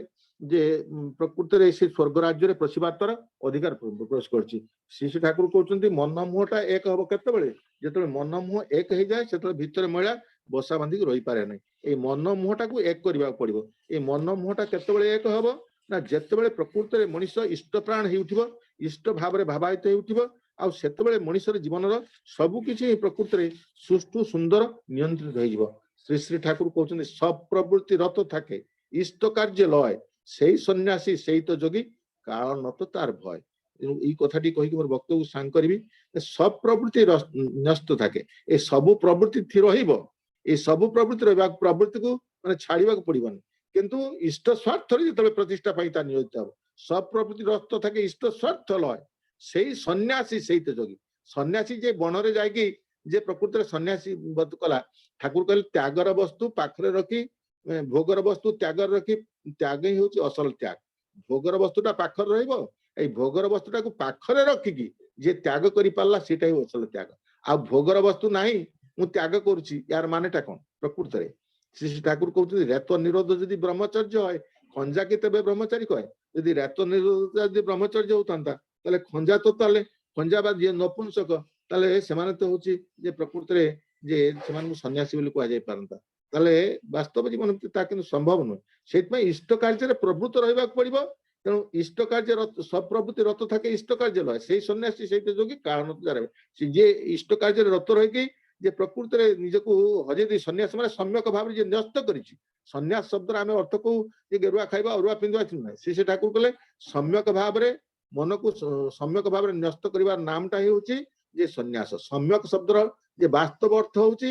रे से स्वर्ग राज्य रे प्रसिबातर अधिकार प्रवेश करछि श्री ठाकुर कहउचंती मन मुहटा एक हबो केतेबेले जेतबे मन मुह एक हो जाए सेतबे भीतर महिला बसा बांधी रही पारे नै ए मन मुहटा को एक करबा पड़िबो ए मन मुहटा केतेबेले एक हबो ना जेतेबेले प्रकृति मनीष इष्ट प्राण हेउथिबो इष्ट भाव भावायित हेउथिबो आ सेतेबेले मनीषर जीवनर सबु किछि प्रकृति सुष्ठु सुंदर नियंत्रित होइजिबो। श्री श्री ठाकुर कहउछन्ति सब प्रवृत्ति रत थाके इष्ट कार्य लय सेई सन्यासी सेई तो जोगी काल नत तार भय। এই কথাটি কহিকি মোর বক্তব্য সাং করিবি সব প্রবৃত্তি নষ্ট থাকে এই ସବୁ ପ୍ରବୃତ୍ତି ରହିବ এই ସବୁ ପ୍ରବୃତ୍ତି ରହିବା ପ୍ରବୃତ୍ତିକୁ ମାନେ ଛାଡିବାକୁ ପଡିବନି କିନ୍ତୁ ଇଷ୍ଟ ସ୍ୱାର୍ଥରେ ଯେତେବେଳେ ପ୍ରତିଷ୍ଠା ପାଇଁ ତା ନିୟୋଜିତ ହେବ ସବ ପ୍ରବୃତ୍ତି ନଷ୍ଟ থাকে ଇଷ୍ଟ ସ୍ୱାର୍ଥ ଲୟ ସେଇ ସନ୍ନ୍ୟାସୀ ସେଇ ତ ଯୋଗୀ। ସନ୍ନ୍ୟାସୀ ଯେ ବନରେ ଯାଇକି ଯେ ପ୍ରକୃତରେ ସନ୍ନ୍ୟାସୀ ବଧ କଲା ଠାକୁର କହିଲେ ତ୍ୟାଗର ବସ୍ତୁ ପାଖରେ ରଖି ଭୋଗର ବସ୍ତୁ ତ୍ୟାଗରେ ରଖି ତ୍ୟାଗ ହିଁ ହଉଛି ଅସଲ ତ୍ୟାଗ। ଭୋଗର ବସ୍ତୁଟା ପାଖରେ ରହିବ এই ভোগର ବସ୍ତୁଟାକୁ ପାଖରେ ରଖିକି ଯେ ତ୍ୟାଗ କରିପାରିଲା ସେଇଟା ହିଁ ଅସଲ ତ୍ୟାଗ। ଆଉ ଭୋଗର ବସ୍ତୁ ନାହିଁ ମୁଁ ତ୍ୟାଗ କରୁଛି ୟାର ମାନେଟା କଣ? ପ୍ରକୃତରେ ଶ୍ରୀ ଶ୍ରୀ ଠାକୁର କହୁଛନ୍ତି ରେତ ନିରୋଧ ଯଦି ବ୍ରହ୍ମଚର୍ଯ୍ୟ হয় ଖଞ୍ଜାକି ତେବେ ବ୍ରହ୍ମଚାରୀ କହେ। ଯଦି ରେତ ନିରୋଧ ଯଦି ବ୍ରହ୍ମଚର୍ଯ୍ୟ ହଉଥାନ୍ତା ତାହେଲେ ଖଞ୍ଜା ତ ତାହେଲେ ଖଞ୍ଜା ବା ଯିଏ ନପୁଂସକ ତାହେଲେ ସେମାନେ ତ ହଉଛି ଯେ ପ୍ରକୃତରେ ଯେ ସେମାନଙ୍କୁ ସନ୍ନ୍ୟାସୀ ବୋଲି କୁହାଯାଇ ପାରନ୍ତା। ତାହେଲେ ବାସ୍ତବ ଜୀବନ ତା କିନ୍ତୁ ସମ୍ଭବ ନୁହେଁ। ସେଇଥିପାଇଁ ଇଷ୍ଟ କାର୍ଯ୍ୟରେ ପ୍ରବୃତ୍ତ ରହିବାକୁ ପଡିବ। ତେଣୁ ଇଷ୍ଟ କାର୍ଯ୍ୟ ସବ ପ୍ରବୃତ୍ତି ରତ থাকে ଇଷ୍ଟ କାର୍ଯ୍ୟ ଲୟ ସେଇ ସନ୍ନ୍ୟାସୀ ସେଇତ ଯୋଗୀ କାରଣ ସେ ଯିଏ ଇଷ୍ଟ କାର୍ଯ୍ୟରେ ରତ ରହିକି ଯେ ପ୍ରକୃତରେ ନିଜକୁ ହଜେଇ ଦେଇ ସନ୍ନ୍ୟାସ ମାନେ ସମ୍ୟକ ଭାବରେ ଯିଏ ନ୍ୟସ୍ତ କରିଛି। ସନ୍ନ୍ୟାସ ଶବ୍ଦର ଆମେ ଅର୍ଥ କହୁ ଯେ ଗେରୁଆ ଖାଇବା ଅରୁଆ ପିନ୍ଧିବା ନୁହେଁ। ସେ ଠାକୁର କହିଲେ ସମ୍ୟକ ଭାବରେ ମନକୁ ସମ୍ୟକ ଭାବରେ ନ୍ୟସ୍ତ କରିବାର ନାମଟା ହେଉଛି ଯେ ସନ୍ନ୍ୟାସ। ସମ୍ୟକ ଶବ୍ଦର ଯେ ବାସ୍ତବ ଅର୍ଥ ହେଉଛି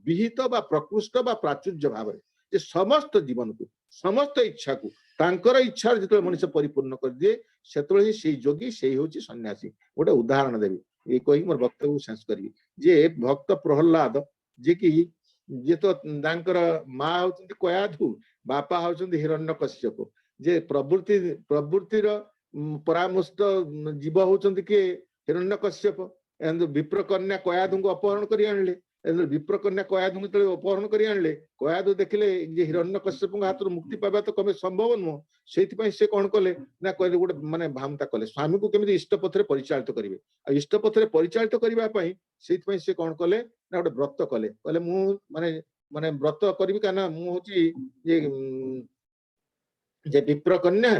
ବିହିତ ବା ପ୍ରକୃଷ୍ଟ ବା ପ୍ରାଚୁର୍ଯ୍ୟ ଭାବରେ ଯେ ସମସ୍ତ ଜୀବନକୁ ସମସ୍ତ ଇଚ୍ଛାକୁ ତାଙ୍କର ଇଚ୍ଛାରେ ଯେତେବେଳେ ମଣିଷ ପରିପୂର୍ଣ୍ଣ କରିଦିଏ ସେତେବେଳେ ହିଁ ସେଇ ଯୋଗୀ ସେଇ ହଉଛି ସନ୍ନ୍ୟାସୀ। ଗୋଟେ ଉଦାହରଣ ଦେବି ଏଇ କହିକି ମୋର ବକ୍ତବ୍ୟକୁ ଶେଷ କରିବି ଯେ ଭକ୍ତ ପ୍ରହ୍ଲାଦ ଯିଏକି ଯିଏ ତ ତାଙ୍କର ମା ହଉଛନ୍ତି କୟାଧୁ ବାପା ହଉଛନ୍ତି ହିରଣ୍ୟକଶ୍ୟପ ଯେ ପ୍ରବୃତ୍ତିର ପରାମୁଷ୍ଟ ଜୀବ ହଉଛନ୍ତି କିଏ ହିରଣ୍ୟକଶ୍ୟପ। ବିପ୍ର କନ୍ୟା କୟାଧୁଙ୍କୁ ଅପହରଣ କରି ଆଣିଲେ ବିପ୍ରକନ୍ୟା କୟାଧୁଙ୍କୁ ଯେତେବେଳେ ଅପହରଣ କରି ଆଣିଲେ କୟାଧୁ ଦେଖିଲେ ଯେ ହିରଣ୍ୟକଶ୍ୟପଙ୍କ ହାତରୁ ମୁକ୍ତି ପାଇବା ତ କେବେ ସମ୍ଭବ ନୁହଁ। ସେଇଥିପାଇଁ ସେ କଣ କଲେ ନା କହିଲେ ଗୋଟେ ମାନେ ଭାମତା କଲେ ସ୍ୱାମୀକୁ କେମିତି ଇଷ୍ଟ ପଥରେ ପରିଚାଳିତ କରିବେ। ଆଉ ଇଷ୍ଟ ପଥରେ ପରିଚାଳିତ କରିବା ପାଇଁ ସେଇଥିପାଇଁ ସେ କଣ କଲେ ନା ଗୋଟେ ବ୍ରତ କଲେ। କହିଲେ ମୁଁ ମାନେ ବ୍ରତ କରିବି କାହିଁକି ନା ମୁଁ ହଉଛି ଯେ ବିପ୍ରକନ୍ୟା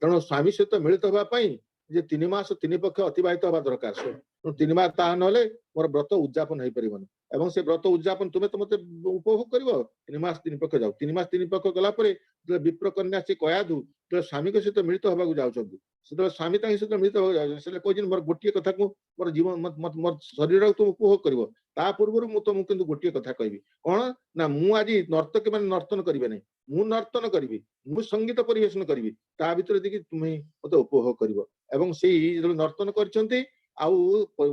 ତେଣୁ ସ୍ୱାମୀ ସହିତ ମିଳିତ ହେବା ପାଇଁ ଯେ 3 ମାସ 3 ପକ୍ଷ ଅତିବାହିତ ହେବା ଦରକାର। 3 ମାସ ତାହା ନହେଲେ ମୋର ବ୍ରତ ଉଦ୍ଯାପନ ହେଇପାରିବନି ଏବଂ ସେ ବ୍ରତ ଉଦ୍ଯାପନ ତୁମେ ତ ମତେ ଉପଭୋଗ କରିବ 3 ମାସ 3 ପକ୍ଷ ଯାଉ 3 ମାସ 3 ପକ୍ଷ ଗଲା ପରେ ଯେତେବେଳେ ବିପ୍ରକନ୍ୟା ସେ କୟାଧୁ ଯେତେବେଳେ ସ୍ୱାମୀଙ୍କ ସହିତ ମିଳିତ ହେବାକୁ ଯାଉଛନ୍ତି ସେତେବେଳେ ସ୍ୱାମୀ ତାଙ୍କ ସହିତ ମିଳିତ ହେବାକୁ ଯାଉଛନ୍ତି ସେ କହିଛନ୍ତି ମୋର ଗୋଟିଏ କଥାକୁ ମୋର ଜୀବନ ମୋର ଶରୀରକୁ ତୁମ ଉପଭୋଗ କରିବ ତା ପୂର୍ବରୁ ମୁଁ ତମକୁ କିନ୍ତୁ ଗୋଟିଏ କଥା କହିବି କଣ ନା ମୁଁ ଆଜି ନର୍ତ୍ତକୀ ମାନେ ନର୍ତ୍ତନ କରିବେ ନାହିଁ ମୁଁ ନର୍ତ୍ତନ କରିବି ମୁଁ ସଙ୍ଗୀତ ପରିବେଷଣ କରିବି ତା ଭିତରେ ଦେଖି ତୁମେ ମତେ ଉପଭୋଗ କରିବ। ଏବଂ ସେଇ ଯେତେବେଳେ ନର୍ତ୍ତନ କରିଛନ୍ତି ଆଉ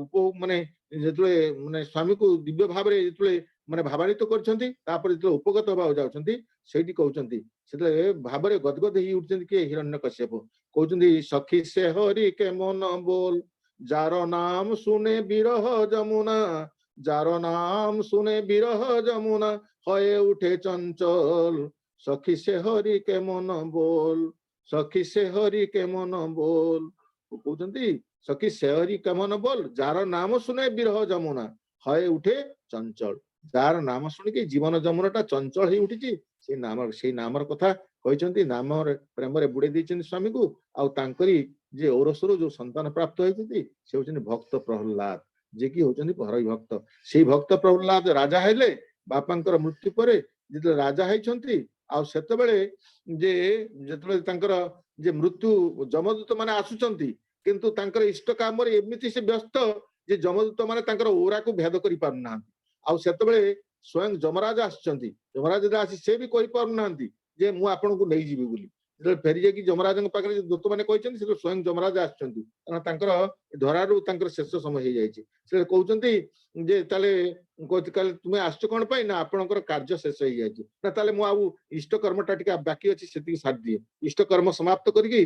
ଉପଭୋଗ ମାନେ ଯେତେବେଳେ ମାନେ ସ୍ୱାମୀକୁ ଦିବ୍ୟ ଭାବରେ ଯେତେବେଳେ ମାନେ ଭାବାନ୍ୱିତ କରିଛନ୍ତି ତାପରେ ଯେତେବେଳେ ଉପଗତ ହେବାକୁ ଯାଉଛନ୍ତି ସେଇଠି କହୁଛନ୍ତି ସେତେବେଳେ ଭାବରେ ଗଦଗଦ ହେଇ ଉଠୁଛନ୍ତି କିଏ ହିରଣ୍ୟକଶ୍ୟପ କହୁଛନ୍ତି ସଖୀ ସେ ହରି କେ ମନ ବୋଲ ଯାର ନାମ ଶୁନେ ବିରହ ଯମୁନା ଯାର ନାମ ଶୁନେ ବିରହ ଯମୁନା ହଏ ଉଠେ ଚଞ୍ଚଲ ସଖୀ ସେ ହରି କେ ମନ ବୋଲ ସଖୀ ସେ ହରି କେ ମନ ବୋଲ କହୁଛନ୍ତି ସଖୀ ସେ ହରି କେ ମନ ବୋଲ ଯାର ନାମ ଶୁନେ ବିରହ ଯମୁନା ହଏ ଉଠେ ଚଞ୍ଚଳ। ଯାହାର ନାମ ଶୁଣିକି ଜୀବନ ଯମୁନାଟା ଚଞ୍ଚଳ ହେଇ ଉଠିଛି ସେଇ ନାମର କଥା କହିଛନ୍ତି ନାମରେ ପ୍ରେମରେ ବୁଡେଇ ଦେଇଛନ୍ତି ସ୍ୱାମୀକୁ ଆଉ ତାଙ୍କରି ଯେ ଔରସରୁ ଯୋଉ ସନ୍ତାନ ପ୍ରାପ୍ତ ହେଇଛନ୍ତି ସେ ହଉଛନ୍ତି ଭକ୍ତ ପ୍ରହ୍ଲାଦ ଯିଏକି ହଉଛନ୍ତି ହରି ଭକ୍ତ। ସେଇ ଭକ୍ତ ପ୍ରହ୍ଲାଦ ରାଜା ହେଲେ ବାପାଙ୍କର ମୃତ୍ୟୁ ପରେ ଯେତେବେଳେ ରାଜା ହେଇଛନ୍ତି ଆଉ ସେତେବେଳେ ଯେ ଯେତେବେଳେ ତାଙ୍କର ଯେ ମୃତ୍ୟୁ ଯମଦୂତ ମାନେ ଆସୁଛନ୍ତି କିନ୍ତୁ ତାଙ୍କର ଇଷ୍ଟ କାମରେ ଏମିତି ସେ ବ୍ୟସ୍ତ ଯେ ଯମଦୂତ ମାନେ ତାଙ୍କର ଓରାକୁ ଭେଦ କରିପାରୁନାହାନ୍ତି। ଆଉ ସେତେବେଳେ ସ୍ୱୟଂ ଯମରାଜ ଆସିଛନ୍ତି ଯମରାଜ ଆସି ସେ ବି କହିପାରୁନାହାନ୍ତି ଯେ ମୁଁ ଆପଣଙ୍କୁ ନେଇଯିବି ବୋଲି ଯେତେବେଳେ ଫେରି ଯାଇକି ଯମରାଜଙ୍କ ପାଖରେ ଦୂତମାନେ କହିଛନ୍ତି ସେତେବେଳେ ସ୍ୱୟଂ ଯମରାଜ ଆସିଛନ୍ତି କାରଣ ତାଙ୍କର ଧରାରୁ ତାଙ୍କର ଶେଷ ସମୟ ହେଇଯାଇଛି। ସେ କହୁଛନ୍ତି ଯେ ତାହେଲେ ତୁମେ ଆସିଛ କଣ ପାଇଁ ନା ଆପଣଙ୍କର କାର୍ଯ୍ୟ ଶେଷ ହେଇଯାଇଛି ନା ତାହେଲେ ମୁଁ ଆଉ ଇଷ୍ଟ କର୍ମଟା ଟିକେ ବାକି ଅଛି ସେତିକି ସାରି ଦିଏ ଇଷ୍ଟ କର୍ମ ସମାପ୍ତ କରିକି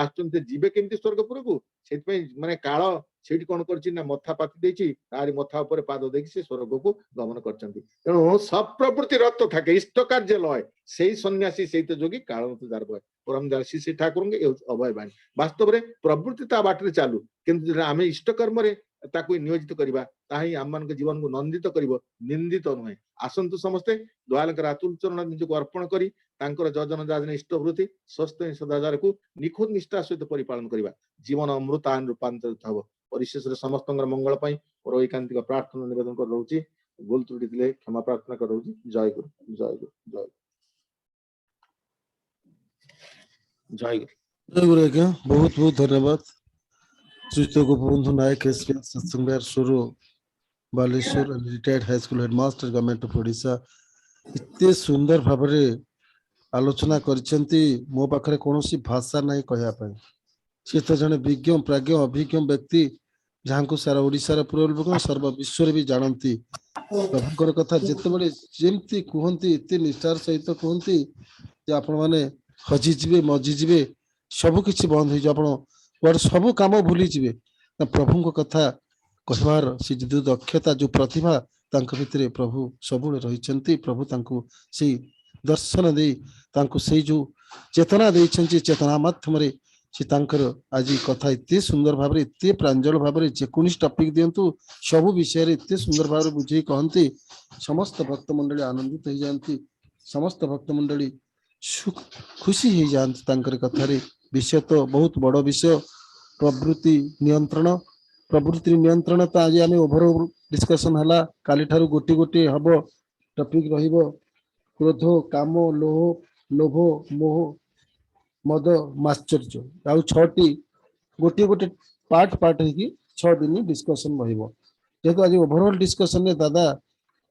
ଆସୁଛନ୍ତି ଯିବେ କେମିତି ସ୍ୱର୍ଗପୁରକୁ ସେଥିପାଇଁ ମାନେ କାଳ ସେଇଠି କଣ କରିଛି ନା ମଥା ପାତି ଦେଇଛି ତାରି ମଥା ଉପରେ ପାଦ ଦେଇକି ସେ ସ୍ୱର୍ଗକୁ ଗମନ କରିଛନ୍ତି। ତେଣୁ ସବ ପ୍ରବୃତ୍ତି ରତ থাকে ଇଷ୍ଟ କାର୍ଯ୍ୟ ଲୟ ସେଇ ସନ୍ନ୍ୟାସୀ ସେଇ ତ ଯୋଗୀ କାଳ ଯାର ଭୟ ପରମ ଦୟାଳୁ ଶ୍ରୀ ଠାକୁରଙ୍କ ଅଭୟ ବାଣୀ। ବାସ୍ତବରେ ପ୍ରବୃତ୍ତି ତା ବାଟରେ ଚାଲୁ କିନ୍ତୁ ଆମେ ଇଷ୍ଟ କର୍ମରେ ତାକୁ ନିୟୋଜିତ କରିବା ତାହା ହିଁ ଆମମାନଙ୍କ ଜୀବନକୁ ନନ୍ଦିତ କରିବ ନିନ୍ଦିତ ନୁହେଁ। ଆସନ୍ତୁ ସମସ୍ତେ ଦୟାଳଙ୍କର ଆତୁଲ ଚରଣ ନିଜକୁ ଅର୍ପଣ କରି ତାଙ୍କର ଯୋଜନା ଯାଜନ ଇଷ୍ଟବୃତ୍ତି ସ୍ୱସ୍ଥ ସଦାଚାରକୁ ନିଖୁঁତ ନିଷ୍ଠା ସହିତ ପରିପାଳନ କରିବା ଜୀବନ ଅମୃତାୟନ ରୂପାନ୍ତରିତ ହେବ। ପରିଶେଷରେ ସମସ୍ତଙ୍କର ମଙ୍ଗଳ ପାଇଁ ମୋର ଏକାନ୍ତିକ ପ୍ରାର୍ଥନା ନିବେଦନ କରି ରହୁଛି। ଭୁଲ ତ୍ରୁଟି ଥିଲେ କ୍ଷମା ପ୍ରାର୍ଥନା କରି ରହୁଛି। ଜୟ ଗୁରୁ, ଜୟ ଗୁରୁ, ଜୟ ଗୁରୁ, ଜୟ ଗୁରୁ। ଜୟ ଗୁରୁ ଆଜ୍ଞା, ବହୁତ ବହୁତ ଧନ୍ୟବାଦ। ଶ୍ରୀଯୁକ୍ତ ଗୋପବନ୍ଧୁ ନାୟକ ଏସପିଏସ୍ ସତ୍ସଙ୍ଗ ବିହାର ସ୍ୱର Baleswar, retired high school headmaster government of Odisha, ଏତେ ସୁନ୍ଦର ଭାବରେ ଆଲୋଚନା କରିଛନ୍ତି, ମୋ ପାଖରେ କୌଣସି ଭାଷା ନାହିଁ କହିବା ପାଇଁ। ସେ ତ ଜଣେ ବିଜ୍ଞ ପ୍ରାଜ୍ଞ ଅଭିଜ୍ଞ ବ୍ୟକ୍ତି, ଯାହାଙ୍କୁ ସାରା ଓଡ଼ିଶାର ପୂର୍ବକ ସର୍ବ ବିଶ୍ୱରେ ବି ଜାଣନ୍ତି। ପ୍ରଭୁଙ୍କର କଥା ଯେତେବେଳେ ଯେମିତି କୁହନ୍ତି, ଏତେ ନିଷ୍ଠାର ସହିତ କୁହନ୍ତି ଯେ ଆପଣମାନେ ହଜିଯିବେ, ମଜିଯିବେ, ସବୁ କିଛି ବନ୍ଦ ହେଇଯିବ, ଆପଣ କୁଆଡେ ସବୁ କାମ ଭୁଲିଯିବେ। ନା ପ୍ରଭୁଙ୍କ କଥା କହିବାର ସେ ଯୋଉ ଦକ୍ଷତା, ଯୋଉ ପ୍ରତିଭା ତାଙ୍କ ଭିତରେ ପ୍ରଭୁ ସବୁବେଳେ ରହିଛନ୍ତି। ପ୍ରଭୁ ତାଙ୍କୁ ସେଇ ଦର୍ଶନ ଦେଇ, ତାଙ୍କୁ ସେଇ ଯୋଉ ଚେତନା ଦେଇଛନ୍ତି, ଚେତନା ମାଧ୍ୟମରେ ସେ ତାଙ୍କର ଆଜି କଥା ଏତେ ସୁନ୍ଦର ଭାବରେ, ଏତେ ପ୍ରାଞ୍ଜଳ ଭାବରେ ଯେକୌଣସି ଟପିକ ଦିଅନ୍ତୁ ସବୁ ବିଷୟରେ ଏତେ ସୁନ୍ଦର ଭାବରେ ବୁଝେଇ କହନ୍ତି, ସମସ୍ତ ଭକ୍ତ ମଣ୍ଡଳୀ ଆନନ୍ଦିତ ହେଇଯାଆନ୍ତି, ସମସ୍ତ ଭକ୍ତ ମଣ୍ଡଳୀ ଖୁସି ହେଇଯାଆନ୍ତି ତାଙ୍କର କଥାରେ। ବିଷୟ ତ ବହୁତ ବଡ ବିଷୟ, ପ୍ରବୃତ୍ତି ନିୟନ୍ତ୍ରଣ। ପ୍ରବୃତ୍ତି ନିୟନ୍ତ୍ରଣ ତ ଆଜି ଆମେ ଓଭର ଡିସ୍କସନ ହେଲା, କାଲିଠାରୁ ଗୋଟି ଗୋଟି ହବ ଟପିକ ରହିବ। କ୍ରୋଧ, କାମ, ଲୋଭ, ମୋହ, ମଦ, ମାଶ୍ଚର୍ଯ୍ୟ, ଆଉ 6ଟି ଗୋଟିଏ ଗୋଟେ ପାର୍ଟ ହେଇକି 6 ଦିନ ଡିସ୍କସନ ରହିବ। ଯେହେତୁ ଆଜି ଓଭରଅଲ ଡିସ୍କସନରେ ଦାଦା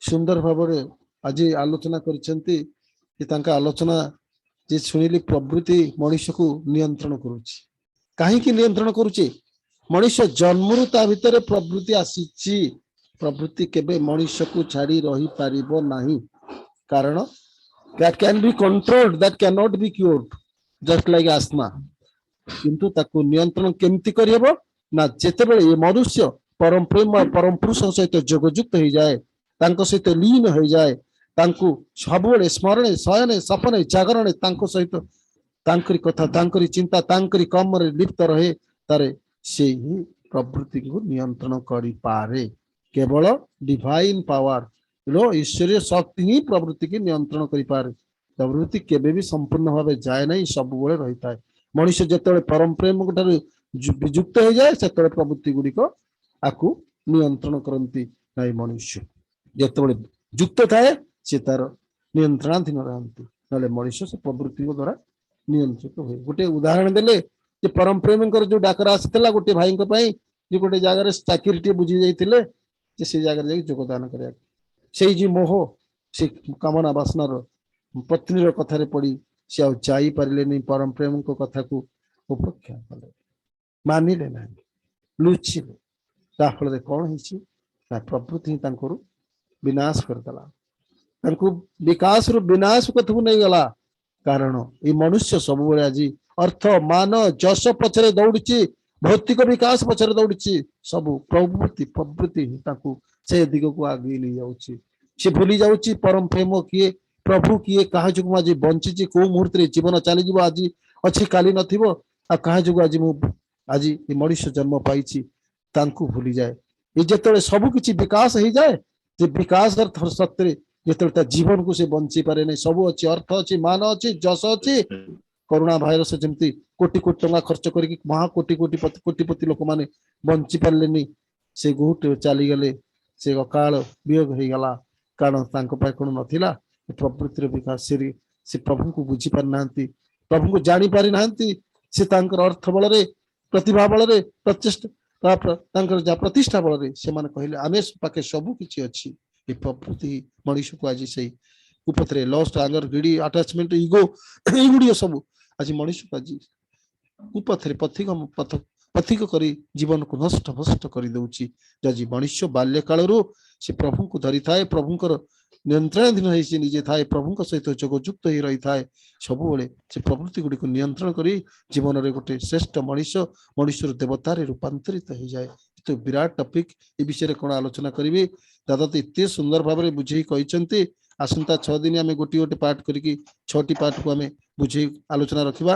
ସୁନ୍ଦର ଭାବରେ ଆଜି ଆଲୋଚନା କରିଛନ୍ତି, ଯେ ତାଙ୍କ ଆଲୋଚନା ଯେ ଶୁଣିଲି, ପ୍ରବୃତ୍ତି ମଣିଷକୁ ନିୟନ୍ତ୍ରଣ କରୁଛି। କାହିଁକି ନିୟନ୍ତ୍ରଣ କରୁଛି? ମଣିଷ ଜନ୍ମରୁ ତା ଭିତରେ ପ୍ରବୃତ୍ତି ଆସିଛି। ପ୍ରବୃତ୍ତି କେବେ ମଣିଷକୁ ଛାଡି ରହିପାରିବ ନାହିଁ, କାରଣ that can be controlled, that cannot be cured, just like asthma। କିନ୍ତୁ ତାକୁ ନିୟନ୍ତ୍ରଣ କେମିତି କରିହେବ? ନା ଯେତେବେଳେ ଏ ମନୁଷ୍ୟ ପରମ ପ୍ରେମ ପରମ ପୁରୁଷଙ୍କ ସହିତ ଯୋଗଯୁକ୍ତ ହେଇଯାଏ, ତାଙ୍କ ସହିତ ଲୀନ ହେଇଯାଏ, ତାଙ୍କୁ ସବୁବେଳେ ସ୍ମରଣେ ଶୟନେ ସପନେ ଜାଗରଣେ ତାଙ୍କ ସହିତ ତାଙ୍କରି କଥା, ତାଙ୍କରି ଚିନ୍ତା, ତାଙ୍କରି କର୍ମରେ ଲିପ୍ତ ରହେ, ତାରେ ସେ ହିଁ ପ୍ରବୃତ୍ତିକୁ ନିୟନ୍ତ୍ରଣ କରିପାରେ। କେବଳ ଡିଭାଇନ ପାୱାର, ଈଶ୍ୱରୀୟ ଶକ୍ତି ହିଁ ପ୍ରବୃତ୍ତିକୁ ନିୟନ୍ତ୍ରଣ କରିପାରେ। ପ୍ରବୃତ୍ତି କେବେ ବି ସମ୍ପୂର୍ଣ୍ଣ ଭାବେ ଯାଏ ନାହିଁ, ସବୁବେଳେ ରହିଥାଏ। ମଣିଷ ଯେତେବେଳେ ପରମ ପ୍ରେମଙ୍କ ଠାରୁ ବିଯୁକ୍ତ ହେଇଯାଏ, ସେତେବେଳେ ପ୍ରବୃତ୍ତି ଗୁଡ଼ିକ ଆକୁ ନିୟନ୍ତ୍ରଣ କରନ୍ତି ନାହିଁ। ମନୁଷ୍ୟ ଯେତେବେଳେ ଯୁକ୍ତ ଥାଏ, ସେ ତାର ନିୟନ୍ତ୍ରଣାଧୀନ ରହନ୍ତି, ନହେଲେ ମଣିଷ ସେ ପ୍ରବୃତ୍ତିଙ୍କ ଦ୍ୱାରା ନିୟନ୍ତ୍ରିତ ହୁଏ। ଗୋଟେ ଉଦାହରଣ ଦେଲେ, ଯେ ପରମ ପ୍ରେମୀଙ୍କର ଯୋଉ ଡାକରା ଆସିଥିଲା ଗୋଟେ ଭାଇଙ୍କ ପାଇଁ, ଯେ ଗୋଟେ ଜାଗାରେ ଚାକିରିଟିଏ ବୁଝି ଯାଇଥିଲେ, ଯେ ସେ ଜାଗାରେ ଯାଇକି ଯୋଗଦାନ କରିବାକୁ, ସେଇ ଯେ ମୋହ, ସେ କାମନା ବାସନାର ପତ୍ନୀର କଥାରେ ପଡି ସେ ଆଉ ଯାଇପାରିଲେନି, ପରମ ପ୍ରେମଙ୍କ କଥାକୁ ଉପେକ୍ଷା କଲେ, ମାନିଲେ ନାହିଁ, ଲୁଚିଲେ। ତା ଫଳରେ କଣ ହେଇଛି ନା ପ୍ରବୃତ୍ତି ହିଁ ତାଙ୍କର ବିନାଶ କରିଦେଲା, ତାଙ୍କୁ ବିକାଶରୁ ବିନାଶ କଥାକୁ ନେଇଗଲା। କାରଣ ଏଇ ମନୁଷ୍ୟ ସବୁବେଳେ ଆଜି ଅର୍ଥ, ମାନ, ଯଶ ପଛରେ ଦୌଡୁଛି, ଭୌତିକ ବିକାଶ ପଛରେ ଦୌଡୁଛି। ସବୁ ପ୍ରବୃତ୍ତି ହିଁ ତାକୁ ସେ ଦିଗକୁ ଆଗେଇ ନେଇଯାଉଛି। ସେ ଭୁଲି ଯାଉଛି ପରମ ପ୍ରେମ କିଏ, ପ୍ରଭୁ କିଏ, କାହା ଯୋଗୁଁ ଆଜି ବଞ୍ଚିଛି, କୋଉ ମୁହୂର୍ତ୍ତରେ ଜୀବନ ଚାଲିଯିବ, ଆଜି ଅଛି କାଲି ନଥିବ, ଆଉ କାହା ଯୋଗୁଁ ଆଜି ମୁଁ ଆଜି ଏ ମଣିଷ ଜନ୍ମ ପାଇଛି, ତାଙ୍କୁ ଭୁଲିଯାଏ। ଏ ଯେତେବେଳେ ସବୁ କିଛି ବିକାଶ ହେଇଯାଏ, ଯେ ବିକାଶ ସତ୍ୟରେ ଯେତେବେଳେ ତା ଜୀବନକୁ ସେ ବଞ୍ଚି ପାରେ ନାହିଁ, ସବୁ ଅଛି, ଅର୍ଥ ଅଛି, ମାନ ଅଛି, ଯଶ ଅଛି, କରୋନା ଭାଇରସ ଯେମିତି କୋଟି କୋଟି ଟଙ୍କା ଖର୍ଚ୍ଚ କରିକି ମହା କୋଟିପତି ଲୋକମାନେ ବଞ୍ଚି ପାରିଲେନି, ସେ ଗୋଟ ଚାଲିଗଲେ, ସେ ଅକାଳ ବିୟୋଗ ହେଇଗଲା। କାରଣ ତାଙ୍କ ପାଇଁ କଣ ନଥିଲା ପ୍ରବୃତ୍ତିର ବିକାଶ। ସେ ପ୍ରଭୁଙ୍କୁ ବୁଝି ପାରିନାହାନ୍ତି, ପ୍ରଭୁଙ୍କୁ ଜାଣି ପାରିନାହାନ୍ତି। ସେ ତାଙ୍କର ଅର୍ଥ ବଳରେ, ପ୍ରତିଭା ବଳରେ, ପ୍ରଚେଷ୍ଟା ତାଙ୍କର ଯାହା ପ୍ରତିଷ୍ଠା ବଳରେ ସେମାନେ କହିଲେ ଆମେ ପାଖେ ସବୁ କିଛି ଅଛି। ଏ ପ୍ରବୃତ୍ତି ମଣିଷକୁ ଆଜି ସେଇ କୁପଥରେ ଲଷ୍ଟ, ଆଙ୍ଗର, ଗ୍ରିଡି, ଆଟାଚମେଣ୍ଟ, ଇଗୋ, ଏଇଗୁଡିକ ସବୁ ଆଜି ମଣିଷକୁ ଆଜି କୁପଥରେ ପଥିକ କରି ଜୀବନକୁ ନଷ୍ଟ ଭଷ୍ଟ କରିଦଉଛି। ଆଜି ମଣିଷ ବାଲ୍ୟ କାଳରୁ ସେ ପ୍ରଭୁଙ୍କୁ ଧରିଥାଏ, ପ୍ରଭୁଙ୍କର ନିୟନ୍ତ୍ରଣାଧୀନ ହେଇ ସେ ନିଜେ ଥାଏ, ପ୍ରଭୁଙ୍କ ସହିତ ଯୋଗଯୁକ୍ତ ହେଇ ରହିଥାଏ। ସବୁବେଳେ ସେ ପ୍ରବୃତ୍ତି ଗୁଡ଼ିକୁ ନିୟନ୍ତ୍ରଣ କରି ଜୀବନରେ ଗୋଟେ ଶ୍ରେଷ୍ଠ ମଣିଷର ଦେବତାରେ ରୂପାନ୍ତରିତ ହେଇଯାଏ। ତ ବିରାଟ ଟପିକ, ଏ ବିଷୟରେ କଣ ଆଲୋଚନା କରିବି? ଦାଦା ତ ଏତେ ସୁନ୍ଦର ଭାବରେ ବୁଝେଇ କହିଛନ୍ତି। ଆସନ୍ତା 6 ଦିନ ଆମେ ଗୋଟିଏ ପାର୍ଟ କରିକି 6ଟି ପାର୍ଟକୁ ଆମେ ବୁଝେଇ ଆଲୋଚନା ରଖିବା।